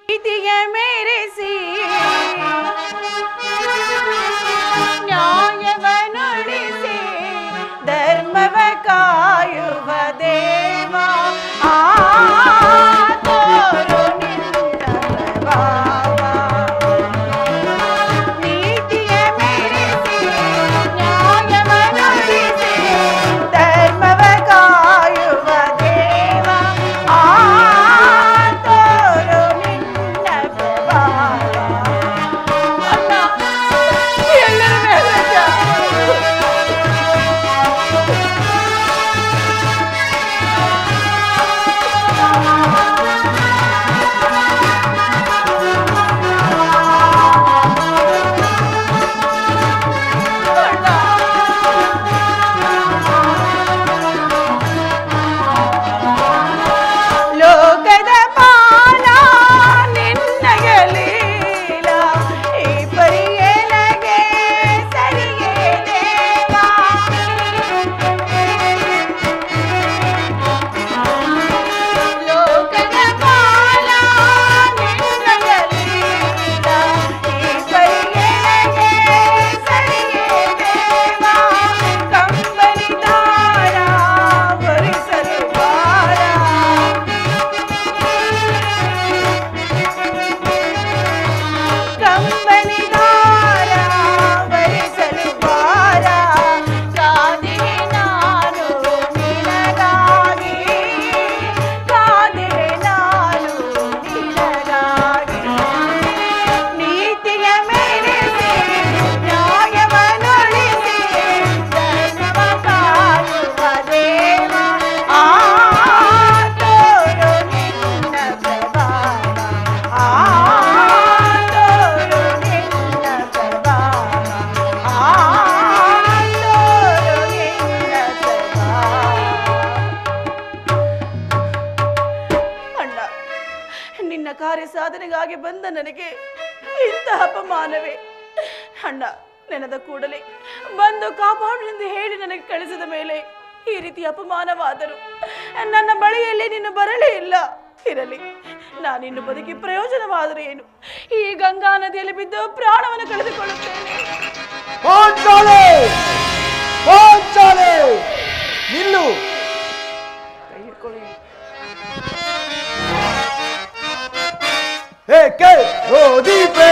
ಪ್ರೀತಿಯ ಮೇರೆಸಿ ನ್ಯಾಯವ ನುಡಿಸಿ ಧರ್ಮವ ಕಾಯುವ ದೇವ ತೋರು ನಿನ್ನ ಪ್ರಭಾವ. ನೀತಿಯ ಮೇರೆಸಿ ನ್ಯಾಯವ ನುಡಿಸಿ ಧರ್ಮವ ಕಾಯುವ ದೇವ ತೋರು ನಿನ್ನ ಪ್ರಭಾವ. ಅಣ್ಣ ಎಲ್ಲರ ಮೇಲೆ ಲೋಕದ ಪಾಲ ನಿನ್ನಯ ಲೀಲ ಈ ಪರಿಯಲಗೆ ಸರಿಯೇ ದೇವ. ಲೋಕದ ಪಾಲ ನಿನ್ನಯ ಲೀಲ ಈ ಪರಿಯಲಗೆ ಸರಿಯೇ ದೇವ. ಕಂಬನಿ ದಾರ ವರಿಸಲು ಬಾರ ಕಂಬನಿ ದಾರ ವರಿಸಲು ಬಾರ. ಕಾದಿರೆ ನಾನು ನಿನಗಾಗಿ ಕಾದಿರೆ ನಾನು ನಿನಗಾಗಿ. ನೀತಿಯ ಮೇರೆಸಿ ನ್ಯಾಯವ ನುಡಿಸಿ ಧರ್ಮವ ಕಾಯುವ ದೇವ ತೋರು ನಿನ್ನ ಪ್ರಭಾವ. ತೋರು ನಿನ್ನ ಪ್ರಭಾವ. ತೋರು ನಿನ್ನ ಪ್ರಭಾವ. ಅಣ್ಣ, ನಿನ್ನ ಕಾರ್ಯ ಸಾಧನೆಗಾಗಿ ಬಂದ ನನಗೆ ಇಂತಹ ಅಪಮಾನವೇ? ಅಣ್ಣ, ನೆನೆದ ಕೂಡಲೇ ಬಂದು ಕಾಪಾಡು ಎಂದು ಹೇಳಿ ನನಗೆ ಕಳಿಸಿದ ಮೇಲೆ ಈ ರೀತಿ ಅಪಮಾನವಾದರು ನನ್ನ ಬಳಿಯಲ್ಲಿ ನೀನು ಬರಲೇ ಇಲ್ಲ. ಇರಲಿ, ನಾನಿನ್ನು ಬದುಕಿ ಪ್ರಯೋಜನವಾದರೆ ಏನು? ಈ ಗಂಗಾ ನದಿಯಲ್ಲಿ ಬಿದ್ದು ಪ್ರಾಣವನ್ನು ಕಳೆದುಕೊಳ್ಳುತ್ತೇನೆ. ನಿಲ್ಲು. ಕೈ ಹಿಡ್ಕೊಳ್ಳಿ. ಏಕೆ ಓ ದೀಪೆ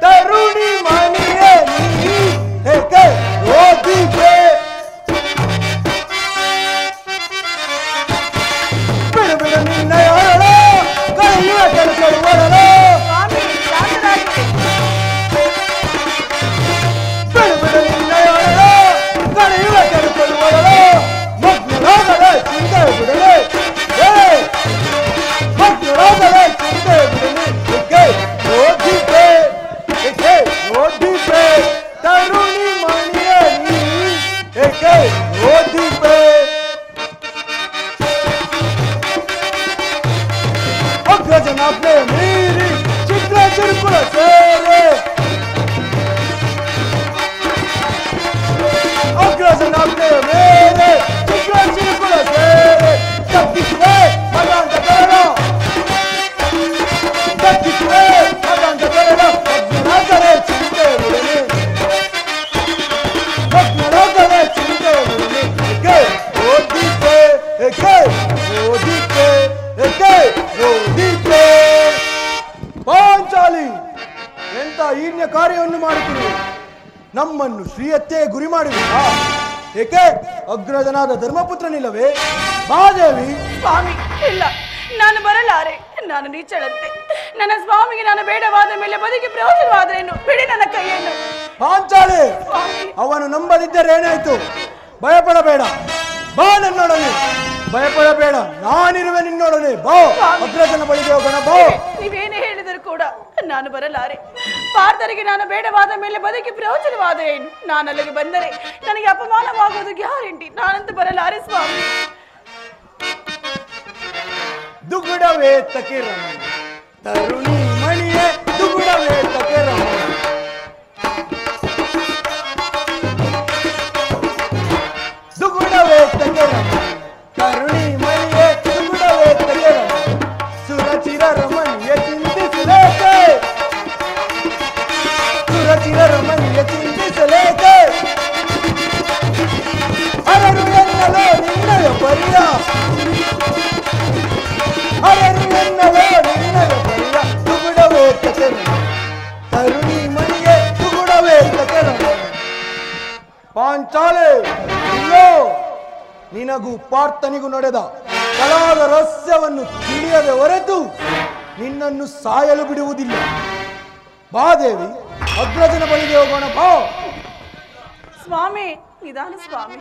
ತರುಣಿ ಮಣಿಯೇ ನೀ, ಏಕೆ ಓ ದೀಪೆ ಬಿಡು ಬಿಡು ನಿನ್ನ ಯಾರಳು ಕಳೆಯುವ ಕೆಲಸಗಳು ಬರಲು. ಸ್ವಾಮಿ, ಶಾಂತರಾಗಿ. ಬಿಡು ಬಿಡು ನಿನ್ನ ಯಾರಳು ಕಳೆಯುವ ಕೆಲಸಗಳು ಬರಲು. ಮಗ್ನರಾಗದ ಚಿಂತೆ ಬಿಡಲೆ, ಮಗ್ನರಾಗದ ಚಿಂತೆ ಬಿಡಲೆ. ಏಕೆ ಓ ದೀಪೆ, ಏಕೆ ಓ ದೀಪೆ ತರುಣಿ ಮಣಿಯೇ ನೀ, ಏಕೆ ಓ ದೀಪೆ ಅಗ್ರಜನಾಜ್ಞೆ ಮೀರಿ ಚಿತ್ರ ಚಿರುಕುಳ ಸೇರೆ, ಅಗ್ರಜನಾಜ್ಞೆ ಮೇಲೆ ಚಿತ್ರ ಚಿರುಕುಳ ಸೇರೆ. ತಪ್ಪಿಸುವೆ ಮಗಾಂತ ಕರಣ, ತಪ್ಪಿಸುವೆ ಮಗಾಂತ ಕರಣ. ಮಗ್ನರಾಗದೆ ಚಿಂತೆ ಬಿಡಲಿ, ಮಗ್ನರಾಗದೆ ಚಿಂತೆ ಬಿಡಲಿ. ಏಕೆ ಓ ದೀಪೆ, ಏಕೆ ಓ ದೀಪೆ, ಏಕೆ ಓ ದೀಪೆ. ಪಾಂಚಾಲಿ, ಎಂತ ಹೀನ್ಯ ಕಾರ್ಯವನ್ನು ಮಾಡುತ್ತಿರುವೆ? ನಮ್ಮನ್ನು ಶ್ರೀಯತ್ತೇ ಗುರಿ ಮಾಡಿರುತ್ತಾ? ಏಕೆ ಅಗ್ರಜನಾದ ಧರ್ಮಪುತ್ರನಿಲ್ಲವೇ? ಮಾದೇವಿ. ಸ್ವಾಮಿ, ಇಲ್ಲ, ನಾನು ಬರಲಾರೆ. ನಾನು ನೀಚಳಂತೆ. ನನ್ನ ಸ್ವಾಮಿಗೆ ನಾನು ಬೇಡವಾದ ಮೇಲೆ ಬದುಕಿ ಪ್ರಯೋಜನವಾದರೇನು? ಬಿಡಿ ನನ್ನ ಕೈಯನ್ನು. ಪಾಂಚಾಲಿ, ಸ್ವಾಮಿ, ಅವನು ನಂಬದಿದ್ದರೆ ಏನಾಯ್ತು? ಭಯಪಡಬೇಡ, ಬಾ ನನ್ನೊಡನೆ. ಭಯಪಡಬೇಡ, ನಾನಿರುವೆ ನಿನ್ನೊಡನೆ. ಬಾ, ಅಗ್ರಜನ ಬಳಿಗೆ ಹೋಗೋಣ. ಬಾ. ನೀವೇನೇ ಹೇಳಿದರೂ ಕೂಡ ನಾನು ಬರಲಾರೆ. ಪಾರ್ಥರಿಗೆ ನಾನು ಬೇಡವಾದ ಮೇಲೆ ಬದುಕಿ ಪ್ರಯೋಜನವಾದರೇನು? ನಾನು ಅಲ್ಲಿಗೆ ಬಂದರೆ ನನಗೆ ಅಪಮಾನವಾಗುವುದು ಗ್ಯಾರಂಟಿ. ನಾನಂತೂ ಬರಲಾರೆ ಸ್ವಾಮಿ. ದುಗುಡವೇ ತಕೆ ರಮಣ ತರುಣಿ ಮಣಿಯೇ, ದುಗುಡವೇ ತಕೆ ರಮಣ. ದುಗುಡವೇ ತಕೆ ರಮಣ ತರುಣಿ ಮಣಿಯೇ, ದುಗುಡವೇ ತಕೆ ರಮಣ. ಸುರಚಿರ ರಮಣಿಯ ಚಿಂತಿಸಿದ ಇಲ್ಲೋ ನಿನಗೂ ಪಾರ್ಥನಿಗೂ ನಡೆದ ಕಲಾದ ರಹಸ್ಯವನ್ನು ತಿಳಿಯದೆ ಹೊರತು ನಿನ್ನನ್ನು ಸಾಯಲು ಬಿಡುವುದಿಲ್ಲ. ಬಾ ದೇವಿ, ಅಗ್ರಜನ ಬಳಿಗೆ ಹೋಗೋಣ ಬಾ. ಸ್ವಾಮಿ, ನಿಧಾನ ಸ್ವಾಮಿ.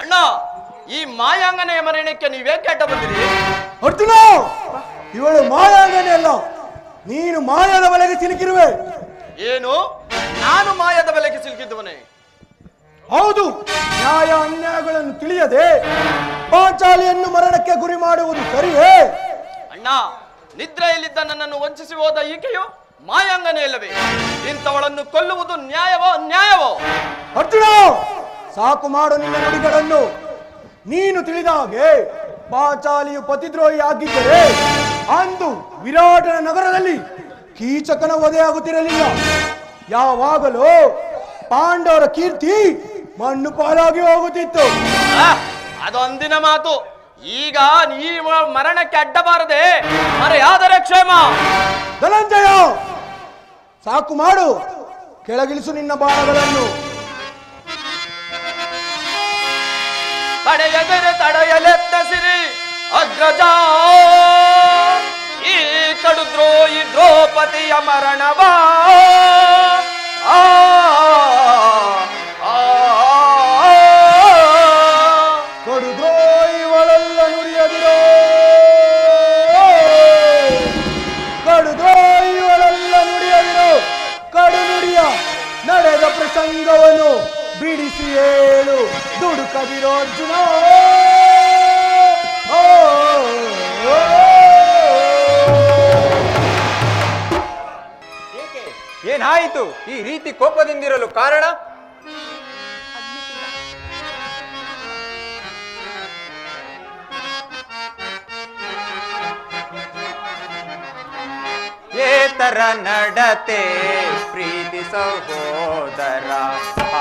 ಅಣ್ಣ, ಈ ಮಾಯಾಂಗನೆಯ ಮರಣಕ್ಕೆ ನೀವೇಕೆ ಅಡ್ಡ ಬಂದಿರಿ? ಅರ್ಜುನ, ಇವಳು ಮಾಯಾಂಗನೆ ಅಲ್ಲ, ನೀನು ಮಾಯದ ಬಲೆಗೆ ಸಿಲುಕಿರುವೆ. ಏನು? ನಾನು ಮಾಯದ ಬಲೆಗೆ ಸಿಲುಕಿದ್ದವನೇ? ಹೌದು. ನ್ಯಾಯ ಅನ್ಯಾಯಗಳನ್ನು ತಿಳಿಯದೆ ಪಾಂಚಾಲಿಯನ್ನು ಮರಣಕ್ಕೆ ಗುರಿ ಮಾಡುವುದು ಸರಿಯೇ? ಅಣ್ಣ, ನಿದ್ರೆಯಲ್ಲಿದ್ದ ನನ್ನನ್ನು ವಂಚಿಸಿ ಹೋದ ಈಕೆಯು ಮಾಯಾಂಗನೆ ಇಲ್ಲವೇ? ಇಂಥವಳನ್ನು ಕೊಲ್ಲುವುದು ನ್ಯಾಯವೋ ಅನ್ಯಾಯವೋ? ಅರ್ಜುನ, ಸಾಕು ಮಾಡು ನಿನ್ನ ನುಡಿಗಳನ್ನು. ನೀನು ತಿಳಿದ ಹಾಗೆ ಪಾಂಚಾಲಿಯು ಪತಿದ್ರೋಹಿ ಆಗಿದ್ದರೆ ಅಂದು ವಿರಾಟನ ನಗರದಲ್ಲಿ ಕೀಚಕನ ವಧೆಯಾಗುತ್ತಿರಲಿಲ್ಲ. ಯಾವಾಗಲೂ ಪಾಂಡವರ ಕೀರ್ತಿ ಮಣ್ಣು ಪಾಲಾಗಿ ಹೋಗುತ್ತಿತ್ತು. ಅದು ಅಂದಿನ ಮಾತು. ಈಗ ಈ ಮರಣಕ್ಕೆ ಅಡ್ಡಬಾರದೆ ಮರೆಯಾದರೆ ಕ್ಷೇಮ. ಧನಂಜಯ, ಸಾಕು ಮಾಡು, ಕೆಳಗಿಳಿಸು ನಿನ್ನ ಬಾಣಗಳನ್ನು. ತಡೆಯದರೆ ತಡೆಯಲೆತ್ತಸಿರಿ ಅಗ್ರಜ, ಈ ಕಡುದ್ರೋಹಿ ದ್ರೌಪದಿಯ ಮರಣವಾ. ಕಡುದ್ರೋಹಿಗಳೆಲ್ಲ ನುಡಿಯದಿರೋ, ಕಡುದ್ರೋಹಿಗಳೆಲ್ಲ ನುಡಿಯದಿರೋ, ಕಡು ನುಡಿಯ ನಡೆದ ಪ್ರಸಂಗವನ್ನು ಬಿಡಿಸಿ ಹೇಳು, ದುಡುಕದಿರೋ ಅರ್ಜುನ. ಏನಾಯಿತು ಈ ರೀತಿ ಕೋಪದಿಂದಿರಲು ಕಾರಣ? ಏತರ ನಡತೆ ಪ್ರೀತಿ ಸಹೋದರ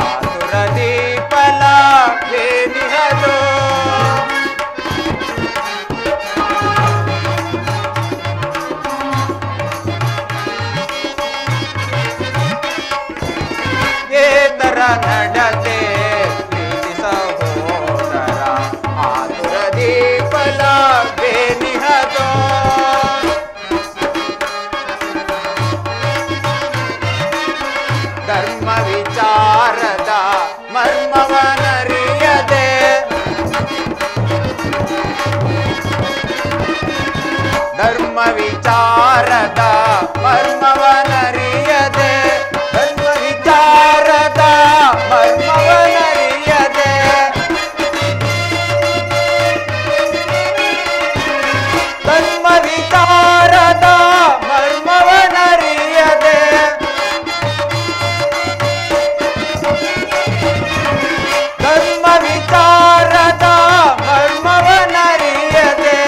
ಆತುರದಿ ಫಲವೇನಿಹದೋ. ಏತರ ನಡತೆ ಪ್ರೀತಿ ಸಹೋದರ ಆತುರದಿ ಫಲವೇನಿಹದೋ. ಧರ್ಮ ವಿಚಾರದ ಮರ್ಮವನರಿಯದೆ, ಧರ್ಮ ವಿಚಾರದ ಮರ್ಮವನರಿಯದೆ, ಧರ್ಮ ವಿಚಾರದ ಮರ್ಮವನರಿಯದೆ, ಧರ್ಮ ವಿಚಾರದ ಮರ್ಮವನರಿಯದೆ, ಧರ್ಮ ವಿಚಾರದ ಮರ್ಮವನರಿಯದೆ,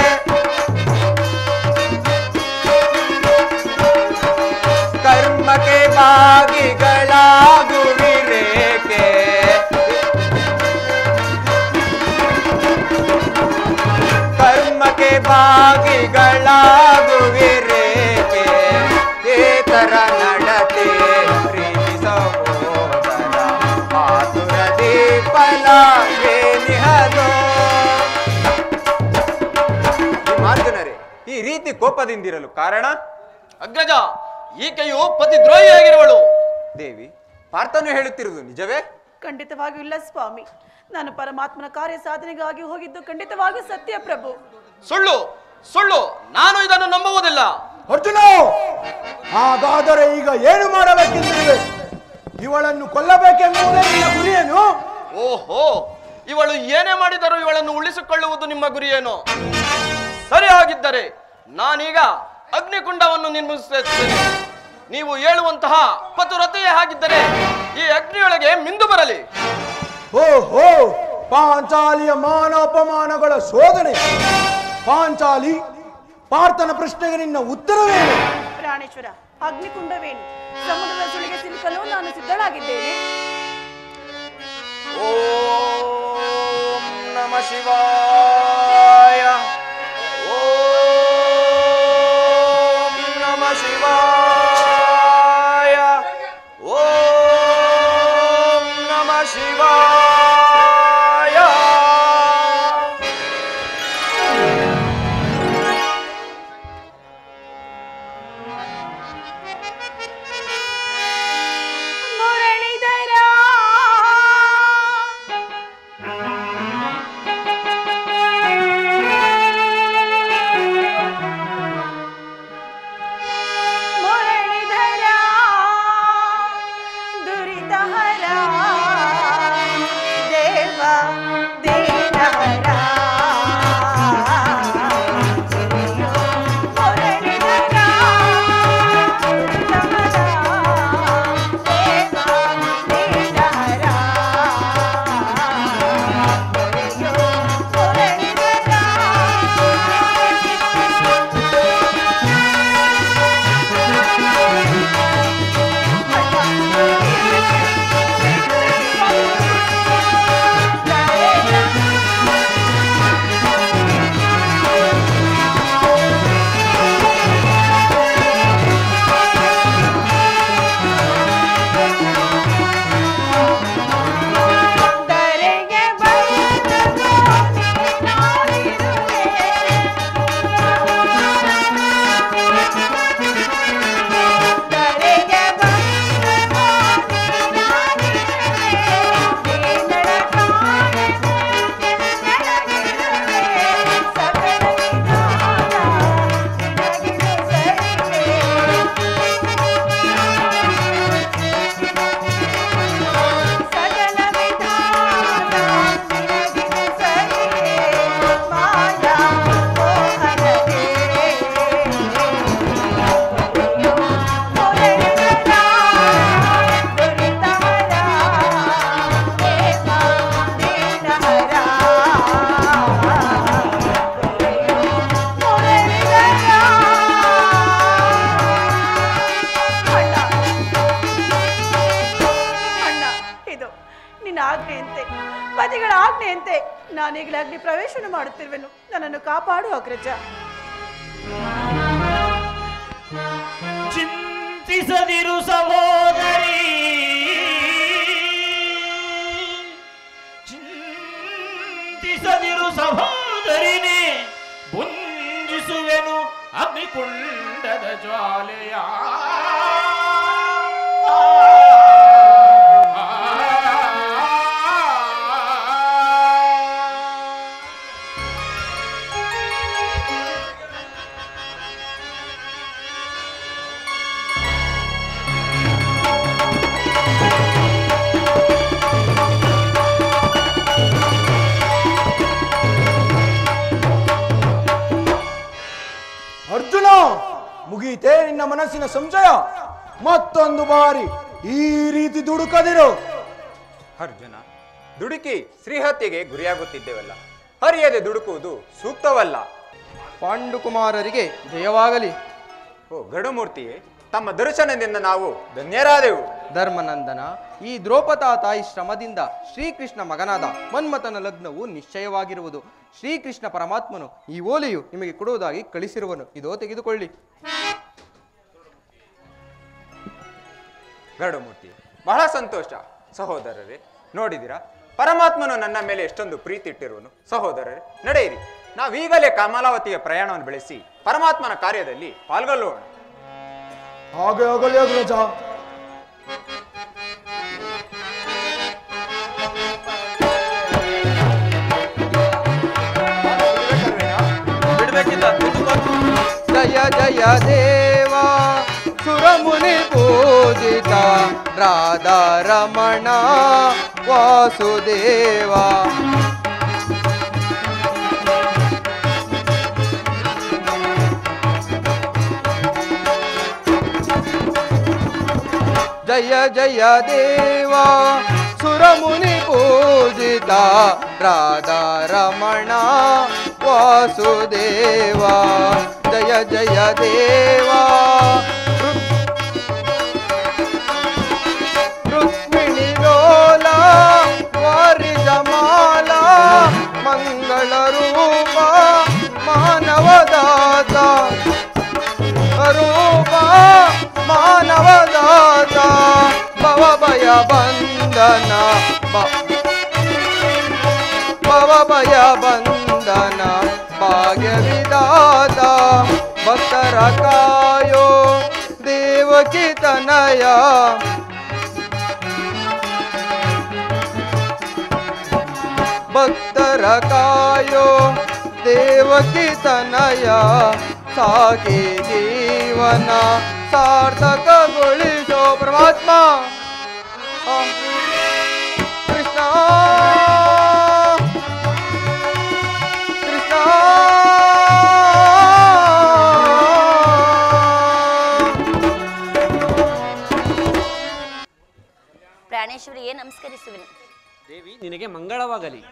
ಕರ್ಮಕ್ಕೆ ಭಾಗಿಗಳಾಗುವಿರೇಕೆ, ಕರ್ಮಕ್ಕೆ ಭಾಗಿಗಳಾಗುವಿರೇಕೆ. ಏತರ ನಡತೆ ಪ್ರೀತಿ ಸಹೋದರ ಆತುರದಿ ಫಲವೇನಿಹದೋ. ಮಾರ್ಜನರೇ, ಈ ರೀತಿ ಕೋಪದಿಂದಿರಲು ಕಾರಣ? ಅಗ್ರಜ, ಈಕೆಯು ಪತಿದ್ರೋಹಿಯಾಗಿರುವಳು. ದೇವಿ, ಪಾರ್ಥನು ಹೇಳುತ್ತಿರುವುದು ನಿಜವೇ? ಖಂಡಿತವಾಗಿಯೂ ಇಲ್ಲ ಸ್ವಾಮಿ. ನಾನು ಪರಮಾತ್ಮನ ಕಾರ್ಯ ಸಾಧನೆಗಾಗಿ ಹೋಗಿದ್ದು ಖಂಡಿತವಾಗಿಯೂ ಸತ್ಯ ಪ್ರಭು. ಸುಳ್ಳು ಸುಳ್ಳು, ನಾನು ಇದನ್ನು ನಂಬುವುದಿಲ್ಲ. ಅರ್ಜುನ, ಹಾಗಾದರೆ ಈಗ ಏನು ಮಾಡಬೇಕೆಂದಿರುವೆ? ಇವಳನ್ನು ಕೊಲ್ಲಬೇಕೆಂಬುದೇ ನಿನ್ನ ಗುರಿಯೇನು? ಓಹೋ, ಇವಳು ಏನೇ ಮಾಡಿದರೂ ಇವಳನ್ನು ಉಳಿಸಿಕೊಳ್ಳುವುದು ನಿಮ್ಮ ಗುರಿಯೇನು? ಸರಿಯಾಗಿದ್ದರೆ ನಾನೀಗ ಅಗ್ನಿಕುಂಡವನ್ನು ನಿರ್ಮಿಸುತ್ತೇನೆ. ನೀವು ಹೇಳುವಂತಹ ಪತುರತೆಯೇ ಆಗಿದ್ದರೆ ಈ ಅಗ್ನಿಯೊಳಗೆ ಮಿಂದು ಬರಲಿ. ಓಹೋ, ಪಾಂಚಾಲಿಯ ಮಾನ ಅಪಮಾನಗಳ ಶೋಧನೆ. ಪಾಂಚಾಲಿ, ಪಾರ್ಥನ ಪ್ರಶ್ನೆಗೆ ನಿನ್ನ ಉತ್ತರವೇನು? ಪ್ರಾಣೇಶ್ವರ, ಅಗ್ನಿಕುಂಡವೇನು? ಸಮುದ್ರದ ಸುಳಿಗೆ ಸಿಲುಕಲು ನಾನು ಸಿದ್ಧಳಾಗಿದ್ದೇನೆ. ಓಂ ನಮಃ ಶಿವಾಯ. ಓಂ ನಮಃ ಶಿವಾಯ. ಓಂ ನಮಃ ಶಿವಾಯ. ಆಜ್ಞೆಯಂತೆ ನಾನೀಗಲೇ ಅಗ್ನಿ ಪ್ರವೇಶನ ಮಾಡುತ್ತಿರುವೆನು. ನನ್ನನ್ನು ಕಾಪಾಡು ಅಗ್ರಜ. ಚಿಂತಿಸದಿರು ಸಹೋದರಿ, ಚಿಂತಿಸದಿರು ಸಹೋದರಿನೇ, ಭುಂಜಿಸುವೆನು ಅಗ್ನಿಕುಂಡದ ಜ್ವಾಲೆಯ. ಅರ್ಜುನ, ಮುಗೀತೆ ನಿನ್ನ ಮನಸ್ಸಿನ ಸಂಶಯ? ಮತ್ತೊಂದು ಬಾರಿ ಈ ರೀತಿ ದುಡುಕದಿರು. ಅರ್ಜುನ, ದುಡುಕಿ ಶ್ರೀಹತ್ಯೆಗೆ ಗುರಿಯಾಗುತ್ತಿದ್ದೇವಲ್ಲ, ಹರಿಯದೆ ದುಡುಕುವುದು ಸೂಕ್ತವಲ್ಲ. ಪಾಂಡುಕುಮಾರರಿಗೆ ಜಯವಾಗಲಿ. ಓ ಗರುಡಮೂರ್ತಿಯೇ, ತಮ್ಮ ದರ್ಶನದಿಂದ ನಾವು ಧನ್ಯರಾದೆವು. ಧರ್ಮನಂದನ, ಈ ದ್ರೌಪದ ತಾಯಿ ಶ್ರಮದಿಂದ ಶ್ರೀಕೃಷ್ಣ ಮಗನಾದ ಮನ್ಮಥನ ಲಗ್ನವು ನಿಶ್ಚಯವಾಗಿರುವುದು. ಶ್ರೀಕೃಷ್ಣ ಪರಮಾತ್ಮನು ಈ ಓಲೆಯು ನಿಮಗೆ ಕೊಡುವುದಾಗಿ ಕಳಿಸಿರುವನು. ಇದೋ ತೆಗೆದುಕೊಳ್ಳಿ. ಗರುಡಮೂರ್ತಿ, ಬಹಳ ಸಂತೋಷ ಸಹೋದರರೇ. ನೋಡಿದಿರಾ, ಪರಮಾತ್ಮನು ನನ್ನ ಮೇಲೆ ಎಷ್ಟೊಂದು ಪ್ರೀತಿ ಇಟ್ಟಿರುವನು. ಸಹೋದರರೇ, ನಡೆಯಿರಿ, ನಾವೀಗಲೇ ಕಮಲಾವತಿಯ ಪ್ರಯಾಣವನ್ನು ಬೆಳೆಸಿ ಪರಮಾತ್ಮನ ಕಾರ್ಯದಲ್ಲಿ ಪಾಲ್ಗೊಳ್ಳೋಣ. ಹಾಗೆ ಆಗಲಿ ಅಗ್ರಜ. ಜಯ ಜಯ ದೇವ ಸುರಮುನಿ ಪೂಜಿತ ರಾಧಾ ರಮಣ ವಾಸುದೇವ. ಜಯ ಜಯ ದೇವ ಸುರಮುನಿ ಪೂಜಿತ ರಾಧಾ ರಮಣ ವಾಸುದೇವ. ಜಯ ಜಯ ದೇವ ರುಕ್ಮಿಣಿ ಲೋಲ ವಾರಿಜಮಾಲ ಮಂಗಳ ರೂಪ ಮಾನವದಾತ ರೂಪ ಮಾನವದಾತ ಭವ ಭಯ ಬಂಧನ ಭವ ಭಯ ಬಂಧನ ಭಾಗ್ಯ ವಿಧಾತ ಭಕ್ತರ ಕಾಯೋ ದೇವಕಿ ತನಯ. ಭಕ್ತರ ಕಾಯೋ ದೇವಕಿ ತನಯ ಸಾಗಿ ಜೀವನ ಸಾರ್ಥಕಗೊಳಿಸೋ ಪರಮಾತ್ಮ. ಕೃಷ್ಣ ಕೃಷ್ಣ ಪ್ರಾಣೇಶ್ವರಿಗೆ ನಮಸ್ಕರಿಸುವೆನು. ದೇವಿ, ನಿನಗೆ ಮಂಗಳವಾಗಲಿ.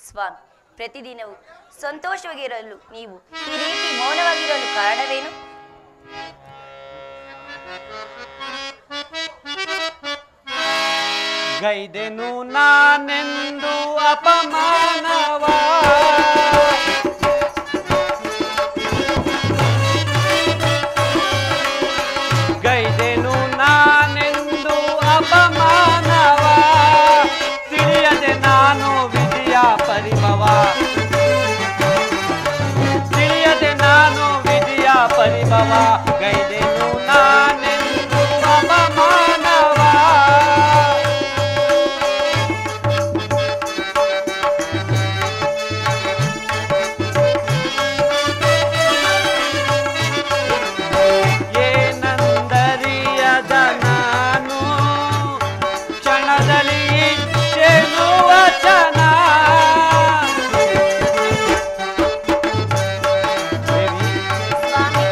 ಸ್ವಾಮಿ, ಪ್ರತಿದಿನವೂ ಸಂತೋಷವಾಗಿರಲು ನೀವು ಈ ರೀತಿ ಮೌನವಾಗಿರಲು ಕಾರಣವೇನು? ಗೈದೆನು ನಾನೆಂದು ಅಪಮಾನವ, ಗೈದೆನು ನಾನೆಂದು ಅಪಮಾನವ, ತಿಳಿಯದೆ ನಾನು ವಿಧಿಯ ಪರಿಭವ, ತಿಳಿಯದೆ ನಾನು ವಿಧಿಯ ಪರಿಭವ, ಗೈದೆನು ನಾನೆಂದು ಅಪಮಾನವ. ಏನಂದರಿಯದ ನಾನು ಕ್ಷಣದಲ್ಲಿ ಚೆನ್ನು ವಚನ, ಸ್ವಾಮಿ,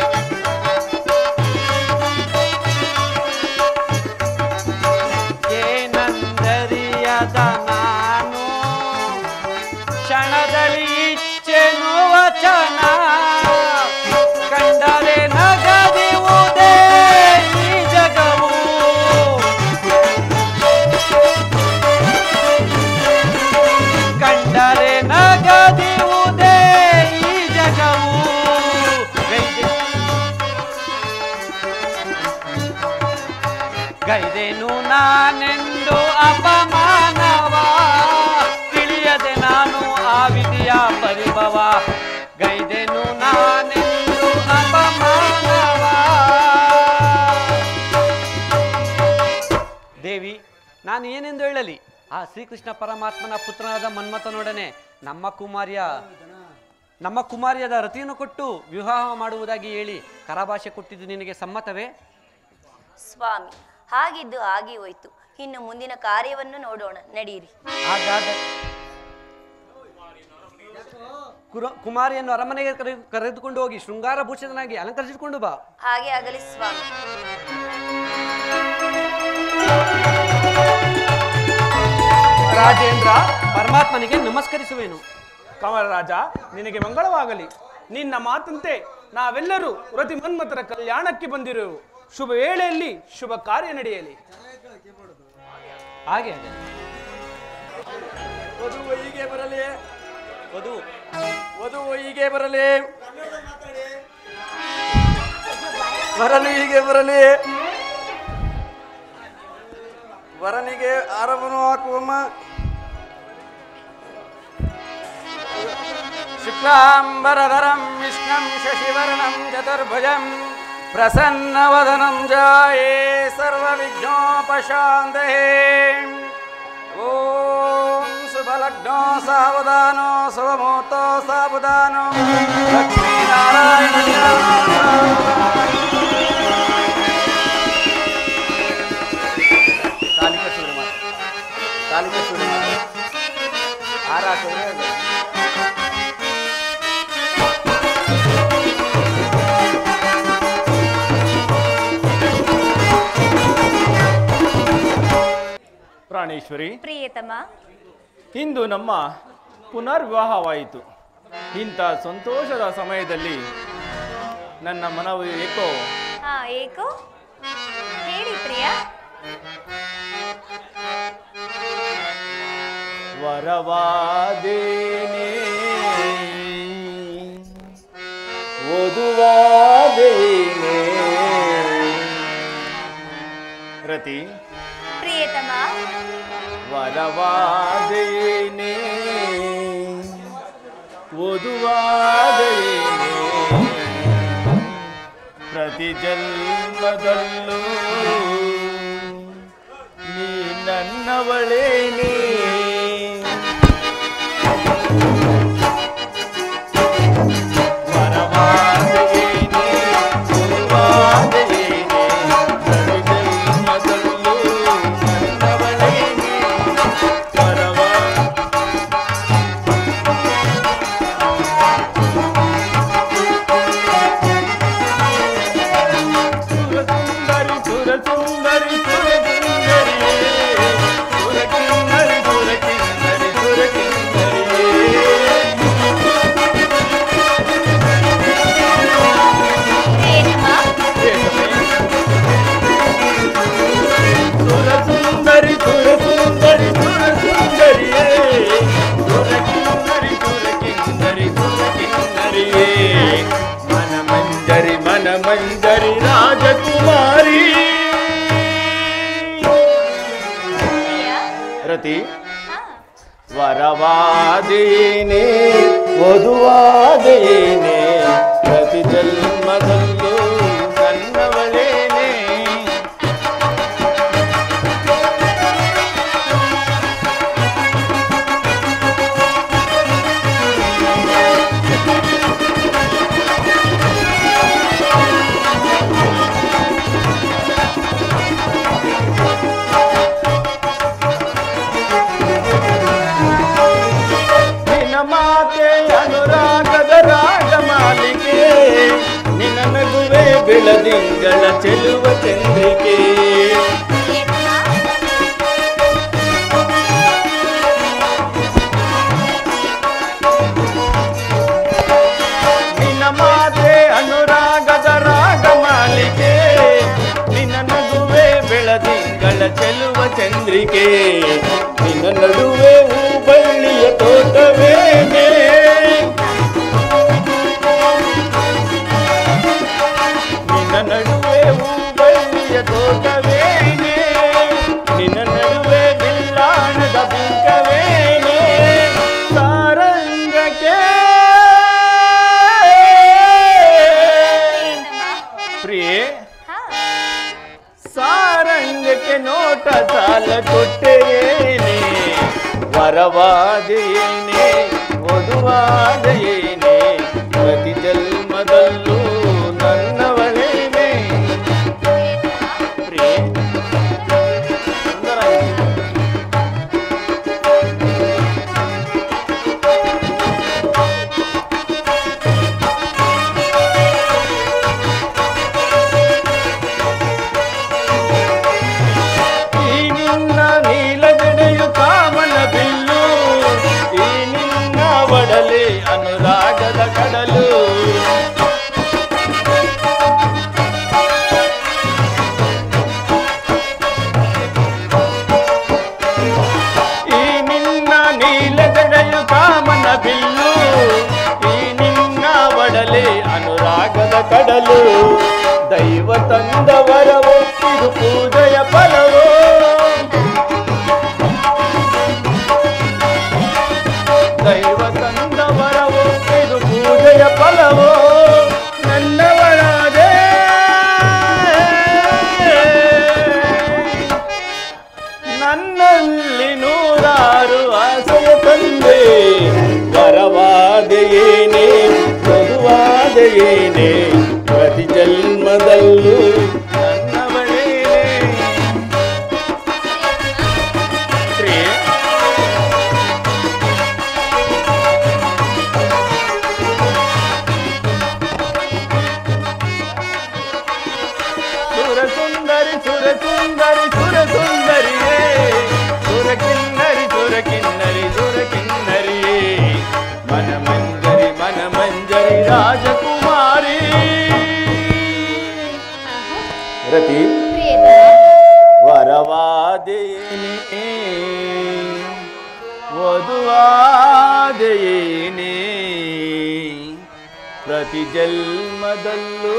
ಗೈದೆನು ನಾನೆಂದು ಅಪಮಾನವ, ತಿಳಿಯದೆ ನಾನು ಆ ವಿಧಿಯ ಪರಿಭವ. ಗೈದೆನು ನಾನೆಂದು ಅಪಮಾನವ. ದೇವಿ, ನಾನು ಏನೆಂದು ಹೇಳಲಿ? ಆ ಶ್ರೀಕೃಷ್ಣ ಪರಮಾತ್ಮನ ಪುತ್ರನಾದ ಮನ್ಮಥನೊಡನೆ ನಮ್ಮ ಕುಮಾರಿಯಾದ ರತಿಯನ್ನು ಕೊಟ್ಟು ವಿವಾಹ ಮಾಡುವುದಾಗಿ ಹೇಳಿ ಕರಭಾಷೆ ಕೊಟ್ಟಿದ್ದು ನಿನಗೆ ಸಮ್ಮತವೇ? ಸ್ವಾಮಿ, ಹಾಗಿದ್ದು ಆಗಿ ಹೋಯ್ತು. ಇನ್ನು ಮುಂದಿನ ಕಾರ್ಯವನ್ನು ನೋಡೋಣ, ನಡೀರಿ. ಹಾಗಾದರೆ ಕುಮಾರಿಯನ್ನು ಅರಮನೆಗೆ ಕರೆದುಕೊಂಡು ಹೋಗಿ ಶೃಂಗಾರ ಭೂಷಣನಾಗಿ ಅಲಂಕರಿಸಿಕೊಂಡು ಬಾ. ಹಾಗೆ ಆಗಲಿ ಸ್ವಾಮಿ. ರಾಜೇಂದ್ರ, ಪರಮಾತ್ಮನಿಗೆ ನಮಸ್ಕರಿಸುವೆನು. ಕಮಲರಾಜ, ನಿನಗೆ ಮಂಗಳವಾಗಲಿ. ನಿನ್ನ ಮಾತಂತೆ ನಾವೆಲ್ಲರೂ ರತಿ ಮನ್ಮಥರ ಕಲ್ಯಾಣಕ್ಕೆ ಬಂದಿರುವೆವು. ಶುಭ ವೇಳೆಯಲ್ಲಿ ಶುಭ ಕಾರ್ಯ ನಡೆಯಲಿ. ಹಾಗೆ ವಧು ಹೀಗೆ ಬರಲಿ. ವರನು ಹೀಗೆ ಬರಲಿ. ವರನಿಗೆ ಆರವನು ಹಾಕುವಮ್ಮ. ಶುಕ್ಲಾಂಬರಧರಂ ವಿಷ್ಣುಂ ಶಶಿವರ್ಣಂ ಚತುರ್ಭುಜಂ ಪ್ರಸನ್ನವದನಂ ಜಾಯೇ ಸರ್ವವಿಘ್ನೋಪಶಾಂತಯೇ. ಓಂ ಶುಭಲಗ್ನೋ ಸಾವಧಾನೋ ಶುಭಮುಹೂರ್ತೋ ಸಾವಧಾನೋ ಲಕ್ಷ್ಮೀನಾರಾಯಣ. ಪ್ರಾಣೇಶ್ವರಿ, ಪ್ರಿಯತಮ, ಇಂದು ನಮ್ಮ ಪುನರ್ವಿವಾಹವಾಯಿತು. ಇಂಥ ಸಂತೋಷದ ಸಮಯದಲ್ಲಿ ನನ್ನ ಮನವು ಏಕೋ ಏಕೋ ಹೇಳಿ ಪ್ರಿಯ. ವರವಾದೇನೆ ವಧುವಾದೇನೆ. ರತಿ, ಪ್ರಿಯತಮ, ವರವಾದೇನೆ ವಧುವಾದೇನೆ. ಪ್ರತಿ ಜನ್ಮದಲ್ಲೂ ನೀ ನನ್ನವಳೇನೇ. मनमंजरी राजकुमारी. रति, वरवादेने वधुवादेने प्रति जन्मदಲ್ಲೂ ನನ್ನವಳೇನೆ. ಬೆಳದಿಂಗಳ ಚೆಲುವ ಚಂದ್ರಿಕೆ. ನಿನ್ನ ಮಾತೆ ಅನುರಾಗದ ರಾಗ ಮಾಲಿಕೆ. ನಿನ್ನ ನಗುವೆ ಬೆಳದಿಂಗಳ ಚೆಲುವ ಚಂದ್ರಿಕೆ. ನಿನ್ನ ನಡುವೆ ಹೂಬಳ್ಳಿಯ ತೋಟವೇನೆ. ನಡುವೆ ಹೂಬಳ್ಳಿಯ ತೋಟವೇನೆ. ನೋಟಕ್ಕೆ ನೋಟ ಸಾಲ ಕೊಟ್ಟೆಯೇನೆ, ವರವಾದೆಯೇನೆ ವಧುವಾದೆಯೇನೆ, ಪ್ರತಿ ಜನ್ಮದಲ್ಲೂ ನನ್ನವಳೇನೆ. ಪ್ರಿಯೆ ಸುಂದರ ಒಡಲೆ ಅನುರಾಗದ ಕಡಲು, ಈ ನಿನ್ನ ನೀಲಜಡೆಯು ಕಾಮನ ಬಿಲ್ಲು, ಈ ನಿನ್ನ ಒಡಲೆ ಅನುರಾಗದ ಕಡಲು, ದೈವ ತಂದ ವರವೋ ಇದು ಪೂಜೆಯ ಫಲವೋ, ದೈವ ತಂದ ವರವೋ ಇದು ಪೂಜೆಯ ಫಲವೋ, ನನ್ನವಳಾದೆ ನನ್ನಲ್ಲಿ ನೂರಾರು ಆಸೆಯ ತಂದೆ, ವರವಾದೆಯೇನೆ ವಧುವಾದೆಯೇನೆ, ಪ್ರತಿ ಜನ್ಮದಲ್ಲೂ ನನ್ನವಳೇನೆ. ಪ್ರಿಯೆ ಸುರಸುಂದರಿ ಸುರಸುಂದರಿ ಸುರಸುಂದರಿಯೇ, ಸುರಕಿನ್ನರಿ ಸುರಕಿನ್ನರಿ ಸುರಕಿನ್ನರಿಯೇ, ಮನಮಂಜರಿ ಮನಮಂಜರಿ ರಾಜಕುಮಾರಿ. ರತಿ ವರವಾದೆಯೇನೆ ವಧುವಾದೆಯೇನೆ, ಪ್ರತಿ ಜನ್ಮದಲ್ಲೂ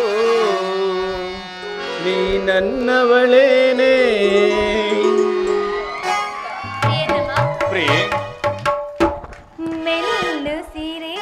ನೀ ನನ್ನವಳೇನೆ. ಪ್ರಿಯೆ ಮೆಲ್ಲು ಸೀರೆ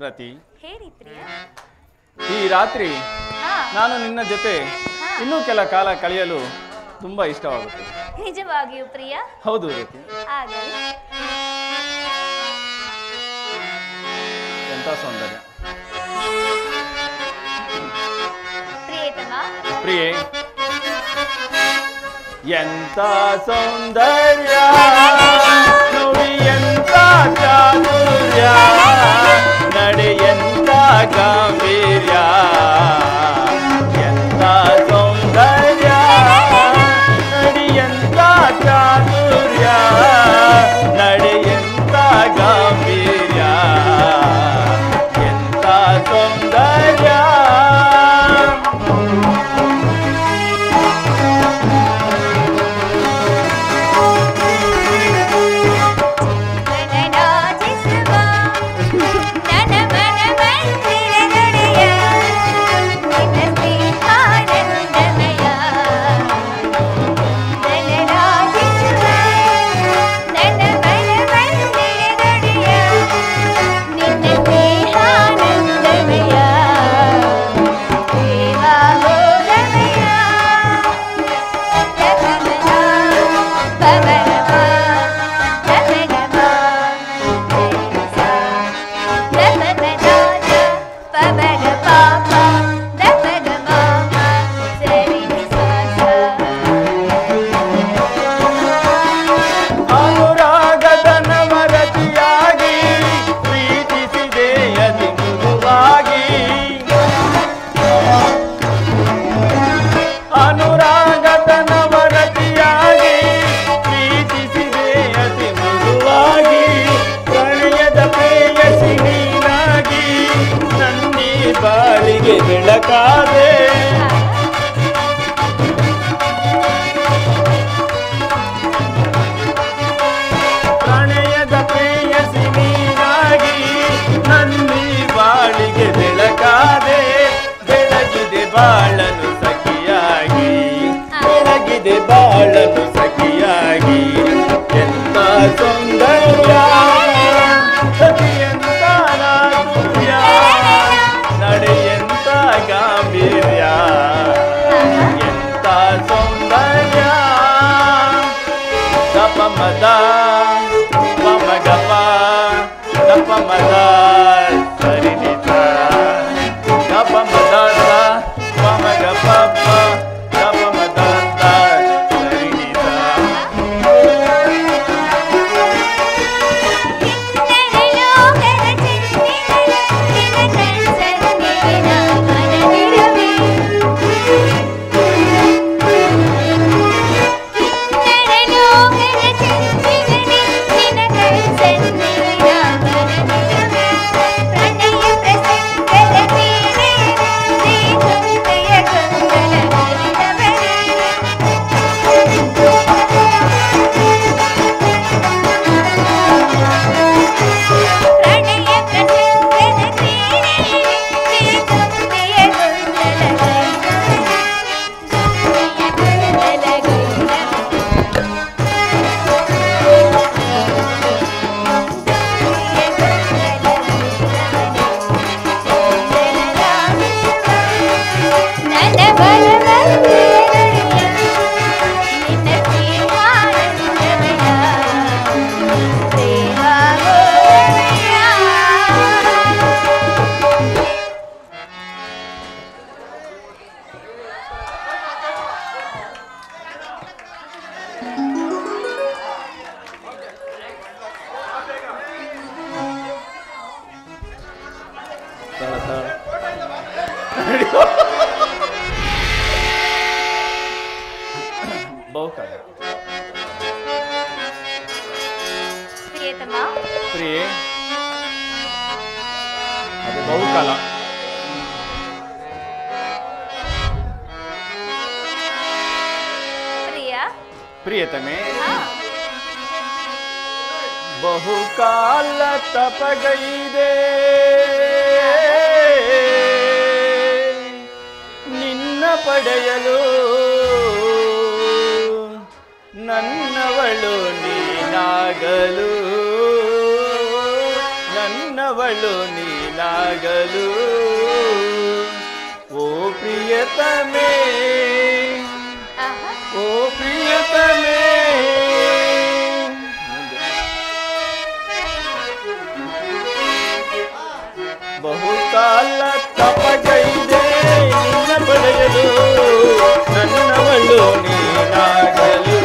ರತಿ, ಈ ರಾತ್ರಿ ನಾನು ನಿನ್ನ ಜೊತೆ ಇನ್ನೂ ಕೆಲ ಕಾಲ ಕಳೆಯಲು ತುಂಬಾ ಇಷ್ಟವಾಗುತ್ತೆ. ನಿಜವಾಗಿಯೂ ಪ್ರಿಯ? ಹೌದು ರತಿ. ಎಂತ ಸೌಂದರ್ಯ. ಪ್ರಿಯತಮ. ಪ್ರಿಯೆ, ಎಂತ ಸೌಂದರ್ಯ ನುಡಿ ಎಂತ ಚಾತುರ್ಯ ನಡೆ ಎಂತ ಗಾಂಭೀರ್ಯ ಎಂತ ಸೌಂದರ್ಯ ನಡಿ ಎಂತ ಚಾತುರ್ಯ ನಡೆ ಎಂತ ಗಾಂಭೀರ್ಯ ಎಂತ ಸೌಂದರ್ಯ ಬಾಳಿಗೆ ಬೆಳಕಾದೆ ಪ್ರಣಯದ ಪ್ರೇಯಸಿ ನೀನಾಗಿ ನನ್ನಿ ಬಾಳಿಗೆ ಬೆಳಕಾದೆ ಬೆಳಗಿದೆ ಬಾಳನು ಸಖಿಯಾಗಿ ಬೆಳಗಿದೆ ಬಾಳನು ಸಖಿಯಾಗಿ ಎಂತ ಸೌಂದರ್ಯ ಸಖಿಯಂತ ನಾದುರ್ಯ ನಡೆಯಂತ ಗಾಂಭೀರ್ಯ ಎಂತ ಸೌಂದರ್ಯ ದಪ ಮದ ಪಮ ಗಪ ದಪ ಮದ ಸರಿನಿತ ಗಪ ಮದ ಪಮ ಗಪ ದಪ ಮದ ಸರಿನಿತ ಬಹುಕಾಲ ಪ್ರಿಯತಮ ಪ್ರಿಯೆ ಅದು ಬಹುಕಾಲ ಪ್ರಿಯ ಪ್ರಿಯತಮೆ ಹಾ ಬಹುಕಾಲ ತಪಗೈದೆ ನಿನ್ನ ಪಡೆಯಲು ನನ್ನವಳು ನೀನಾಗಲು ನನ್ನವಳು ನೀನಾಗಲು ಓ ಪ್ರಿಯತಮೇ ಓ ಪ್ರಿಯತಮೇ ಬಹುಕಾಲ ತಪಗೈದೆ ನಿನ್ನ ಪಡೆಯಲು ನನ್ನವಳು ನೀನ ನೀನಾಗಲು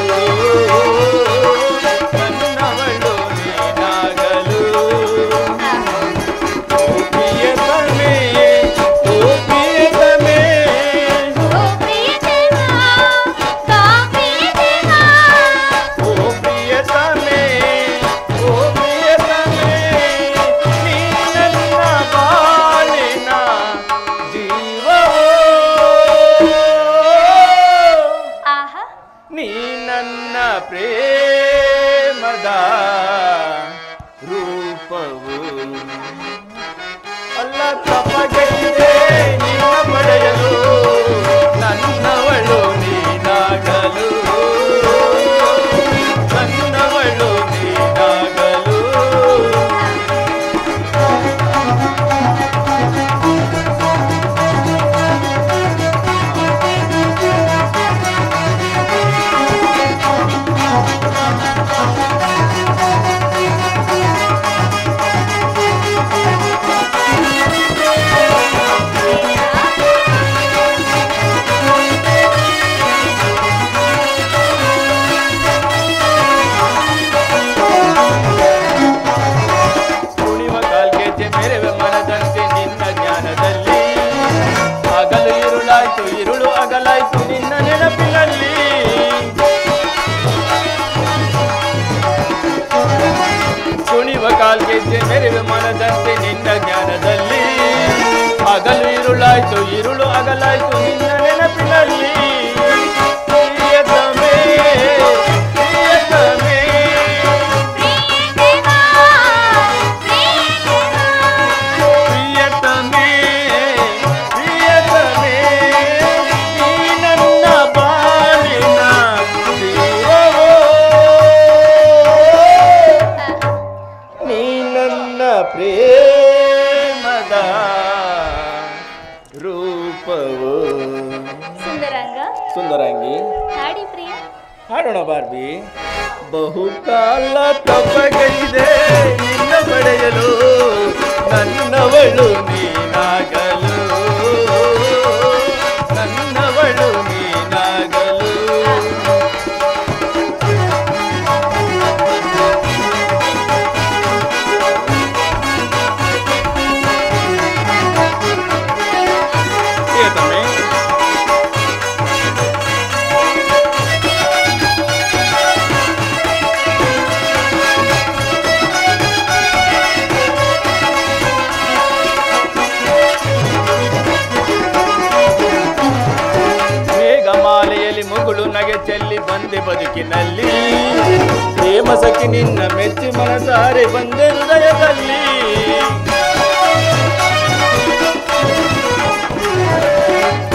ನನ್ನವಳು ನೀನಾಗಲು ಓ ಪ್ರಿಯತಮೆ ಓ ಪ್ರಿಯತಮೆ ಓ ಪ್ರಿಯತಮ ಬಾ ಪ್ರಿಯತಮ ಓ ಪ್ರಿಯತಮೆ ಓ ಪ್ರಿಯತಮೆ ನೀ ನನ್ನ ಬಾಳಿನ ಜೀವವೋ ಆಹಾ ನೀ ನನ್ನ ಪ್ರೇಮದ ರೂಪವು ಅಲ್ಲ ತಪಗೈದೆ ನಿನ್ನ ಪಡೆಯಲು ನನ್ನವಳು ನೀನಾಗಲು ನನ್ನವಳು ನೀನಾಗಲು ಕುಣಿವ ಕಾಲ್ಗೆಜ್ಜೆ ಮೆರೆವೆ ಮನದಂತೆ ನಿನ್ನ ಜ್ಞಾನದಲ್ಲಿ ಹಗಲು ഇരുಳಾಯ್ತು ഇരുಳು ಅಗಲಾಯ್ತು ನಿನ್ನ ನೆನಪಿನಲ್ಲಿ ಕುಣಿವ ಕಾಲ್ಗೆಜ್ಜೆ ಮೆರೆವೆ ಮನದಂತೆ ನಿನ್ನ ಜ್ಞಾನದಲ್ಲಿ ಹಗಲು ഇരുಳಾಯ್ತು ഇരുಳು ಅಗಲಾಯ್ತು ನಿನ್ನ ನೆನಪಿನಲ್ಲಿ ಪ್ರಿಯತಮೇ ಪ್ರಿಯತಮೇ ಪ್ರಿಯತಮೇ ಪ್ರಿಯತಮೇ ನೀ ನನ್ನ ಬಾಳಿನ ಜೀವವೋ ನೀ ನನ್ನ ಪ್ರೇಮದ ರೂಪವೋ ಸುಂದರಾಂಗ ಸುಂದರಾಂಗಿ ಹಾಡಿ ಪ್ರಿಯ ಹಾಡೋಣ ಬಾರ್ಬಿ ಬಹುಕಾಲ ತಪಗೈದೆ ನಿನ್ನ ಪಡೆಯಲು ನನ್ನವಳು ನೀನಾಗಲು ನನ್ನವಳು ನೀನಾಗಲು ಪ್ರಿಯತಮೆ ಮೇಘಮಾಲೆಯಲ್ಲಿ ಮುಗುಳು ನಗೆ ಚೆಲ್ಲಿ ಬಂದೆ ಬದುಕಿನಲ್ಲಿ ಪ್ರೇಮ ಸಖಿ ನಿನ್ನ ಮೆಚ್ಚಿ ಮನಸಾರೆ ಬಂದೆ ಹೃದಯದಲ್ಲಿ